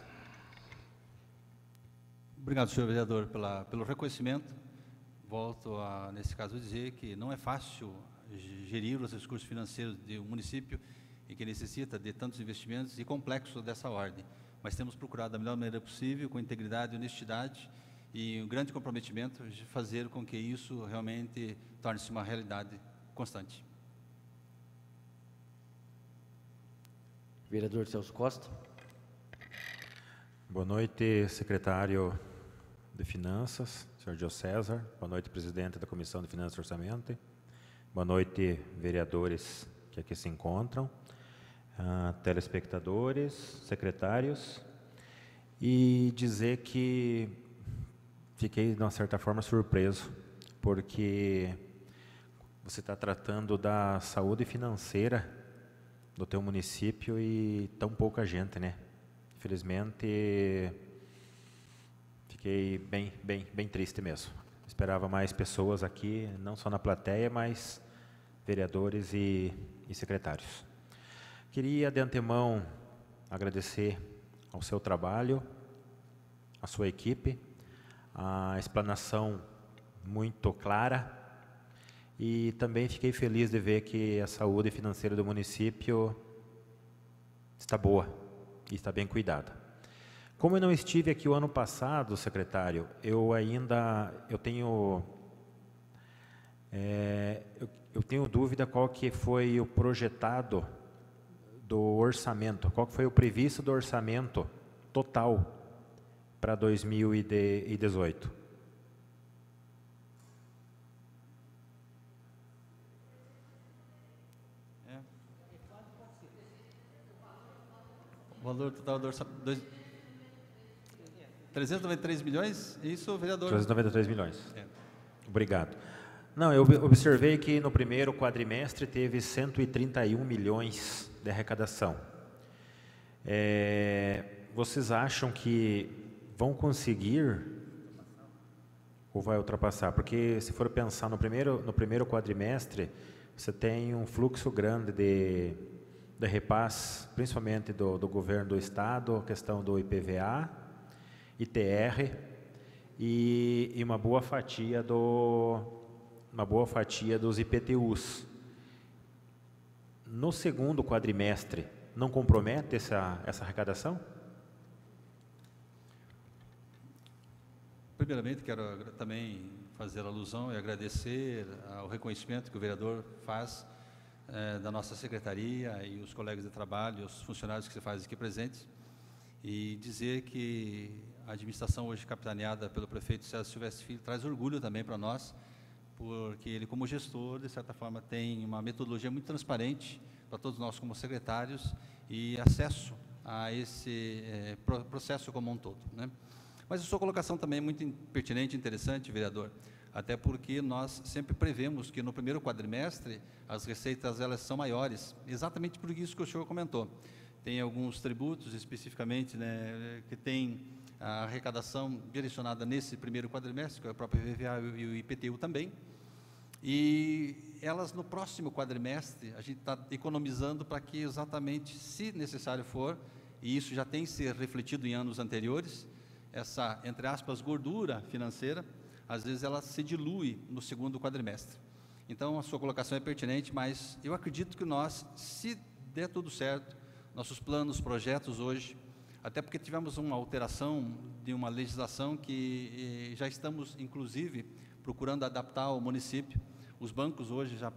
Obrigado, senhor vereador, pelo reconhecimento. volto a, nesse caso, dizer que não é fácil gerir os recursos financeiros de um município e que necessita de tantos investimentos e complexos dessa ordem. Mas temos procurado da melhor maneira possível, com integridade e honestidade, e um grande comprometimento de fazer com que isso realmente torne-se uma realidade constante.
Vereador Celso Costa.
Boa noite, secretário de Finanças, senhor Gil César. Boa noite, presidente da Comissão de Finanças e Orçamento. Boa noite, vereadores que aqui se encontram, telespectadores, secretários. E dizer que fiquei, de uma certa forma, surpreso, porque você está tratando da saúde financeira do teu município e tão pouca gente, né? Infelizmente, fiquei bem triste mesmo. Esperava mais pessoas aqui, não só na plateia, mas vereadores e secretários. Queria, de antemão, agradecer ao seu trabalho, à sua equipe, a explanação muito clara, e também fiquei feliz de ver que a saúde financeira do município está boa e está bem cuidada. Como eu não estive aqui o ano passado, secretário, eu tenho dúvida qual que foi o projetado do orçamento, qual que foi o previsto do orçamento total para 2018.
O valor total do orçamento, 393 milhões, isso, vereador?
393 milhões.
É.
Obrigado. Não, eu observei que no primeiro quadrimestre teve 131 milhões de arrecadação. Vocês acham que vão conseguir ou vai ultrapassar? Porque se for pensar no primeiro quadrimestre, você tem um fluxo grande de repasse, principalmente do governo do estado, a questão do IPVA, ITR e uma boa fatia dos IPTUs. No segundo quadrimestre, não compromete essa arrecadação?
Primeiramente, quero também fazer alusão e agradecer ao reconhecimento que o vereador faz da nossa secretaria e os colegas de trabalho, os funcionários que se fazem aqui presentes, e dizer que a administração hoje capitaneada pelo prefeito César Silvestre Filho traz orgulho também para nós, porque ele, como gestor, de certa forma, tem uma metodologia muito transparente para todos nós como secretários e acesso a esse processo como um todo, né? Mas a sua colocação também é muito pertinente e interessante, vereador, até porque nós sempre prevemos que no primeiro quadrimestre as receitas elas são maiores, exatamente por isso que o senhor comentou. Tem alguns tributos especificamente, né, que tem a arrecadação direcionada nesse primeiro quadrimestre, que é o próprio IPVA e o IPTU também, e elas no próximo quadrimestre a gente está economizando para que exatamente, se necessário for, e isso já tem se refletido em anos anteriores, essa, entre aspas, gordura financeira, às vezes ela se dilui no segundo quadrimestre. Então, a sua colocação é pertinente, mas eu acredito que nós, se der tudo certo, nossos planos, projetos hoje, até porque tivemos uma alteração de uma legislação que já estamos, inclusive, procurando adaptar ao município. Os bancos hoje já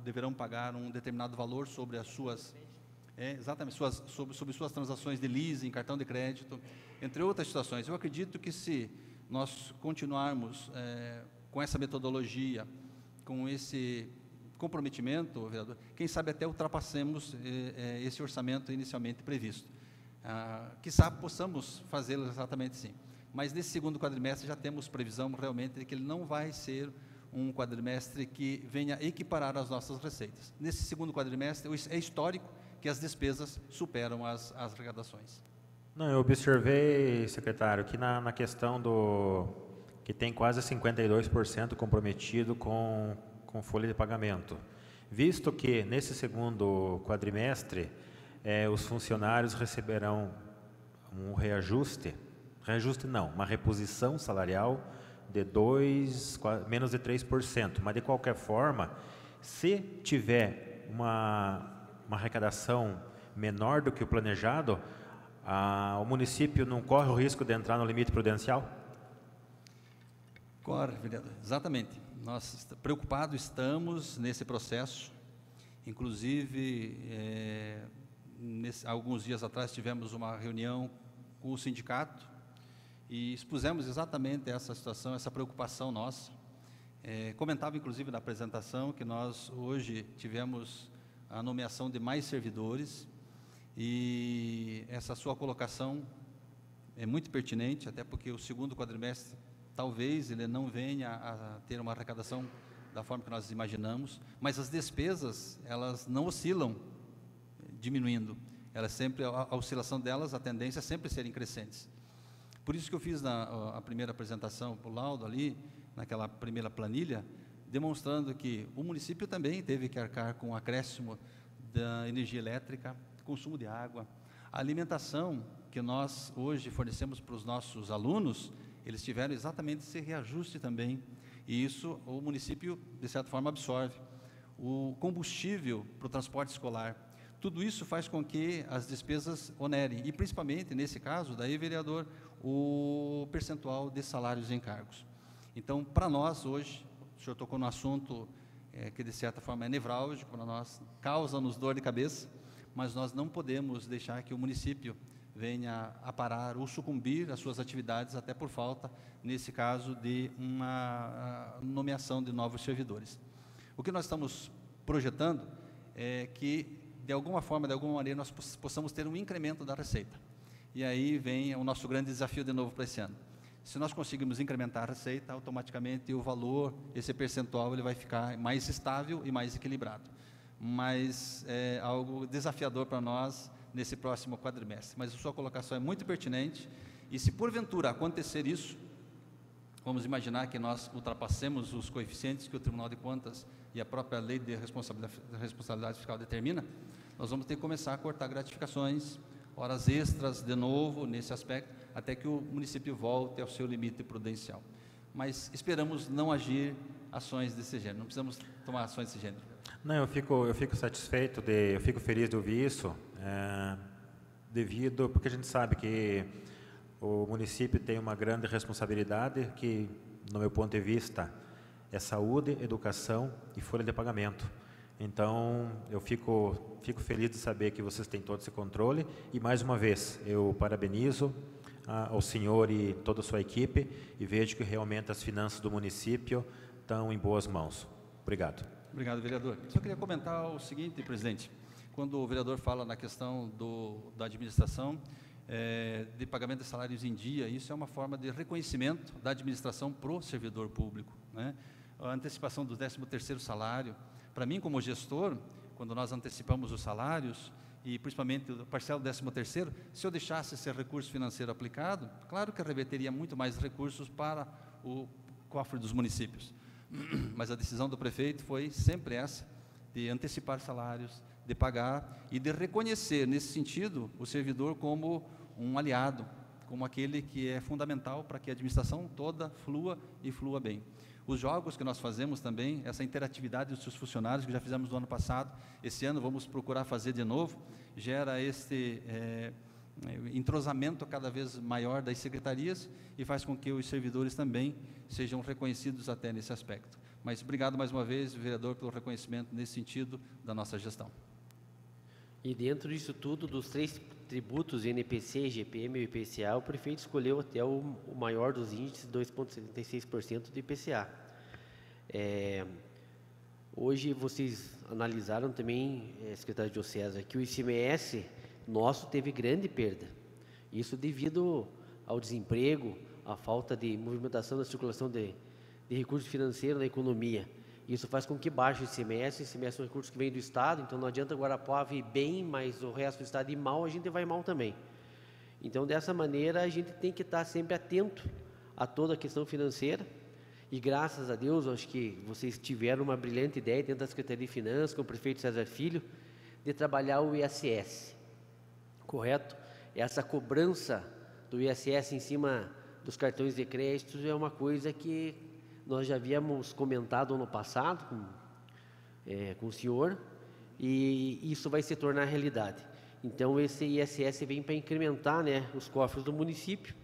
deverão pagar um determinado valor sobre as suas, sobre suas transações de leasing, cartão de crédito, entre outras situações. Eu acredito que se nós continuarmos com essa metodologia, com esse comprometimento, vereador, quem sabe até ultrapassemos esse orçamento inicialmente previsto. Quizá possamos fazê-lo exatamente sim. Mas nesse segundo quadrimestre já temos previsão realmente de que ele não vai ser um quadrimestre que venha equiparar as nossas receitas. Nesse segundo quadrimestre é histórico que as despesas superam as arrecadações.
Não, eu observei, secretário, que na questão que tem quase 52% comprometido com folha de pagamento. Visto que nesse segundo quadrimestre os funcionários receberão um reajuste não, uma reposição salarial de menos de 3%, mas de qualquer forma, se tiver uma arrecadação menor do que o planejado, o município não corre o risco de entrar no limite prudencial?
Corre, vereador, exatamente. Nós preocupados estamos nesse processo. Inclusive, alguns dias atrás tivemos uma reunião com o sindicato e expusemos exatamente essa situação, essa preocupação nossa. Comentava, inclusive, na apresentação que nós hoje tivemos a nomeação de mais servidores e essa sua colocação é muito pertinente, até porque o segundo quadrimestre talvez ele não venha a ter uma arrecadação da forma que nós imaginamos, mas as despesas, elas não oscilam diminuindo, elas sempre, a oscilação delas, a tendência é sempre serem crescentes. Por isso que eu fiz a primeira apresentação para o laudo ali, naquela primeira planilha, demonstrando que o município também teve que arcar com o acréscimo da energia elétrica, consumo de água, a alimentação que nós hoje fornecemos para os nossos alunos, eles tiveram exatamente esse reajuste também, e isso o município, de certa forma, absorve. O combustível para o transporte escolar, tudo isso faz com que as despesas onerem, e principalmente, nesse caso, daí, vereador, o percentual de salários e encargos. Então, para nós, hoje, o senhor tocou no assunto que, de certa forma, é nevrálgico para nós, causa-nos dor de cabeça, mas nós não podemos deixar que o município venha a parar ou sucumbir às suas atividades, até por falta, nesse caso, de uma nomeação de novos servidores. O que nós estamos projetando é que, de alguma forma, de alguma maneira, nós possamos ter um incremento da receita. E aí vem o nosso grande desafio de novo para esse ano. Se nós conseguirmos incrementar a receita, automaticamente o valor, esse percentual, ele vai ficar mais estável e mais equilibrado. Mas é algo desafiador para nós nesse próximo quadrimestre. Mas a sua colocação é muito pertinente, e se porventura acontecer isso, vamos imaginar que nós ultrapassemos os coeficientes que o Tribunal de Contas e a própria Lei de Responsabilidade Fiscal determina, nós vamos ter que começar a cortar gratificações, horas extras de novo nesse aspecto, até que o município volte ao seu limite prudencial. Mas esperamos não agir ações desse gênero, não precisamos tomar ações desse gênero.
Não, eu fico satisfeito, eu fico feliz de ouvir isso, porque a gente sabe que o município tem uma grande responsabilidade que, no meu ponto de vista, é saúde, educação e folha de pagamento. Então, eu fico feliz de saber que vocês têm todo esse controle e, mais uma vez, eu parabenizo ao senhor e toda a sua equipe e vejo que realmente as finanças do município estão em boas mãos. Obrigado.
Obrigado, vereador. Só queria comentar o seguinte, presidente. Quando o vereador fala na questão da administração, de pagamento de salários em dia, isso é uma forma de reconhecimento da administração para o servidor público, né? A antecipação do 13º salário, para mim, como gestor, quando nós antecipamos os salários, e principalmente o parcelo 13º, se eu deixasse esse recurso financeiro aplicado, claro que reverteria muito mais recursos para o cofre dos municípios. Mas a decisão do prefeito foi sempre essa, de antecipar salários, de pagar e de reconhecer, nesse sentido, o servidor como um aliado, como aquele que é fundamental para que a administração toda flua e flua bem. Os jogos que nós fazemos também, essa interatividade dos seus funcionários, que já fizemos no ano passado, esse ano vamos procurar fazer de novo, gera este entrosamento cada vez maior das secretarias e faz com que os servidores também sejam reconhecidos até nesse aspecto. Mas obrigado mais uma vez, vereador, pelo reconhecimento nesse sentido da nossa gestão.
E dentro disso tudo, dos 3 tributos, INPC, IGPM e IPCA, o prefeito escolheu até o maior dos índices, 2,76% de IPCA. Hoje vocês analisaram também, secretário Diocesa, que o ICMS nosso teve grande perda. Isso devido ao desemprego, à falta de movimentação da circulação de recursos financeiros na economia. Isso faz com que baixe o ICMS. O ICMS é um recurso que vem do Estado, então não adianta Guarapuava ir bem, mas o resto do Estado ir mal, a gente vai mal também. Então, dessa maneira, a gente tem que estar sempre atento a toda a questão financeira, e graças a Deus, acho que vocês tiveram uma brilhante ideia dentro da Secretaria de Finanças, com o prefeito César Filho, de trabalhar o ISS, correto? Essa cobrança do ISS em cima dos cartões de crédito é uma coisa que nós já havíamos comentado ano passado com o senhor, e isso vai se tornar realidade. Então, esse ISS vem para incrementar, né, os cofres do município,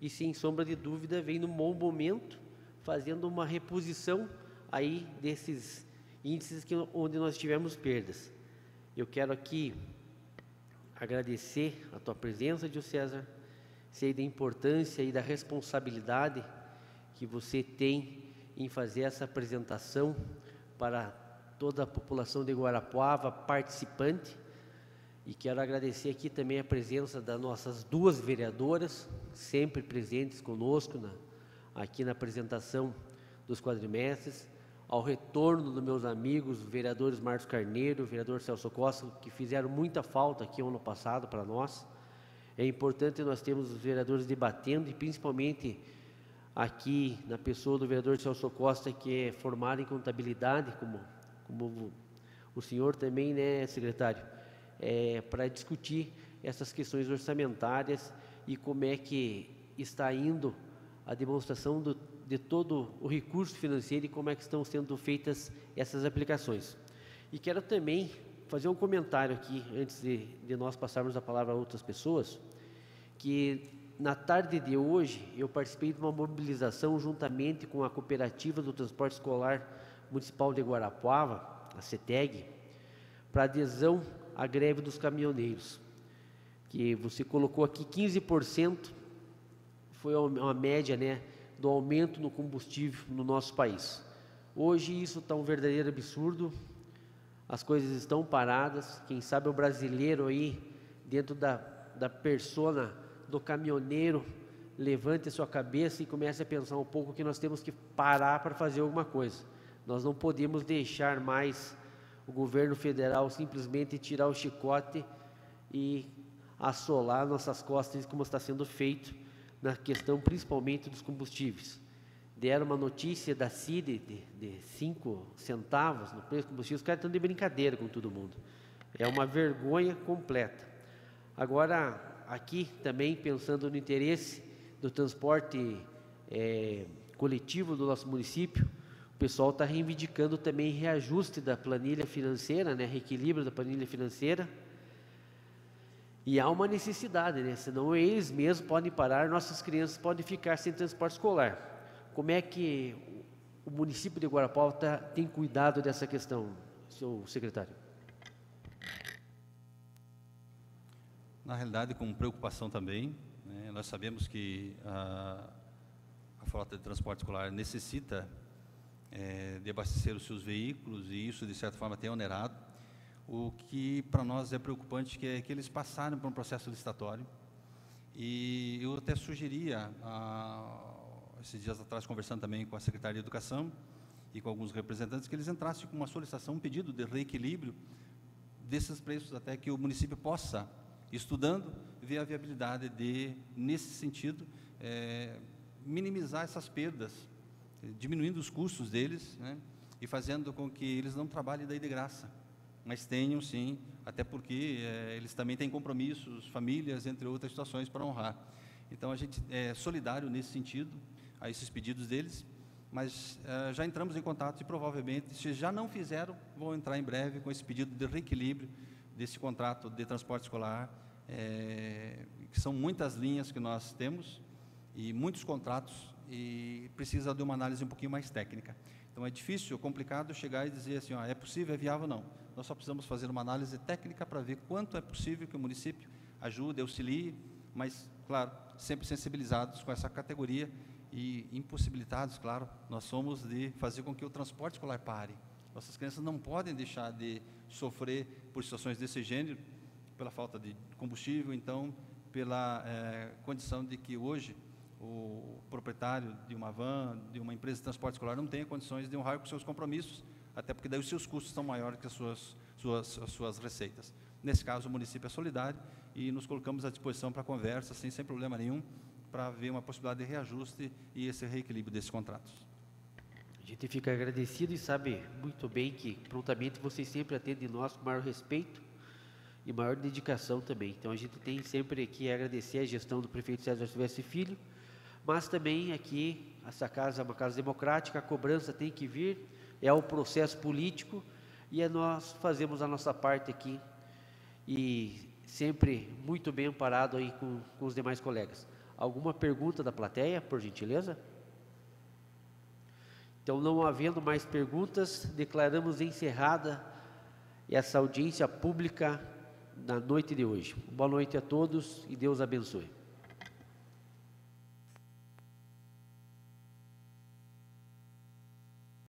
e sem sombra de dúvida vem num bom momento, fazendo uma reposição aí desses índices onde nós tivemos perdas. Eu quero aqui agradecer a tua presença, Diogo César, sei da importância e da responsabilidade que você tem em fazer essa apresentação para toda a população de Guarapuava participante, e quero agradecer aqui também a presença das nossas 2 vereadoras, sempre presentes conosco aqui na apresentação dos quadrimestres, ao retorno dos meus amigos, vereadores Marcos Carneiro, vereador Celso Costa, que fizeram muita falta aqui ano passado para nós. É importante nós termos os vereadores debatendo, e principalmente aqui na pessoa do vereador Celso Costa, que é formado em contabilidade, como o senhor também, né, secretário, para discutir essas questões orçamentárias e como é que está indo a demonstração de todo o recurso financeiro e como é que estão sendo feitas essas aplicações. E quero também fazer um comentário aqui, antes de nós passarmos a palavra a outras pessoas, que na tarde de hoje eu participei de uma mobilização juntamente com a Cooperativa do Transporte Escolar Municipal de Guarapuava, a CETEG, para adesão à greve dos caminhoneiros, que você colocou aqui 15%, foi uma média, né, do aumento no combustível no nosso país. Hoje isso está um verdadeiro absurdo, as coisas estão paradas, quem sabe o brasileiro aí, dentro da persona do caminhoneiro, levante a sua cabeça e comece a pensar um pouco que nós temos que parar para fazer alguma coisa. Nós não podemos deixar mais o governo federal simplesmente tirar o chicote e assolar nossas costas, como está sendo feito na questão principalmente dos combustíveis. Deram uma notícia da CID de 5 centavos no preço do combustível, os caras estão de brincadeira com todo mundo. É uma vergonha completa. Agora, aqui também pensando no interesse do transporte coletivo do nosso município, o pessoal está reivindicando também reajuste da planilha financeira, né, reequilíbrio da planilha financeira, e há uma necessidade, né, senão eles mesmos podem parar, nossas crianças podem ficar sem transporte escolar. Como é que o município de Guarapuava tem cuidado dessa questão, senhor secretário?
Na realidade, com preocupação também, né, nós sabemos que a frota de transporte escolar necessita de abastecer os seus veículos, e isso, de certa forma, tem onerado. O que para nós é preocupante é que eles passaram por um processo licitatório, e eu até sugeria, esses dias atrás, conversando também com a Secretaria de Educação e com alguns representantes, que eles entrassem com uma solicitação, um pedido de reequilíbrio desses preços, até que o município possa, estudando, ver a viabilidade de, nesse sentido, minimizar essas perdas, diminuindo os custos deles, né, e fazendo com que eles não trabalhem daí de graça, mas tenham sim, até porque eles também têm compromissos, famílias, entre outras situações para honrar. Então a gente é solidário nesse sentido a esses pedidos deles, mas já entramos em contato e provavelmente, se já não fizeram, vão entrar em breve com esse pedido de reequilíbrio desse contrato de transporte escolar, que são muitas linhas que nós temos e muitos contratos, e precisa de uma análise um pouquinho mais técnica. Então é difícil, complicado chegar e dizer assim, é possível, é viável, não. Nós só precisamos fazer uma análise técnica para ver quanto é possível que o município ajude, auxilie, mas, claro, sempre sensibilizados com essa categoria e impossibilitados, claro, nós somos de fazer com que o transporte escolar pare. Nossas crianças não podem deixar de sofrer por situações desse gênero, pela falta de combustível, então, pela condição de que hoje o proprietário de uma van, de uma empresa de transporte escolar, não tenha condições de honrar com seus compromissos, até porque daí os seus custos são maiores que as suas receitas. Nesse caso, o município é solidário e nos colocamos à disposição para conversa, sem problema nenhum, para ver uma possibilidade de reajuste e esse reequilíbrio desses contratos.
A gente fica agradecido e sabe muito bem que prontamente vocês sempre atendem nós com maior respeito e maior dedicação também. Então a gente tem sempre que agradecer a gestão do prefeito César Silvestre Filho, mas também aqui, essa casa é uma casa democrática, a cobrança tem que vir, é o processo político, e nós fazemos a nossa parte aqui, e sempre muito bem amparado aí com os demais colegas. Alguma pergunta da plateia, por gentileza? Então, não havendo mais perguntas, declaramos encerrada essa audiência pública na noite de hoje. Boa noite a todos e Deus abençoe.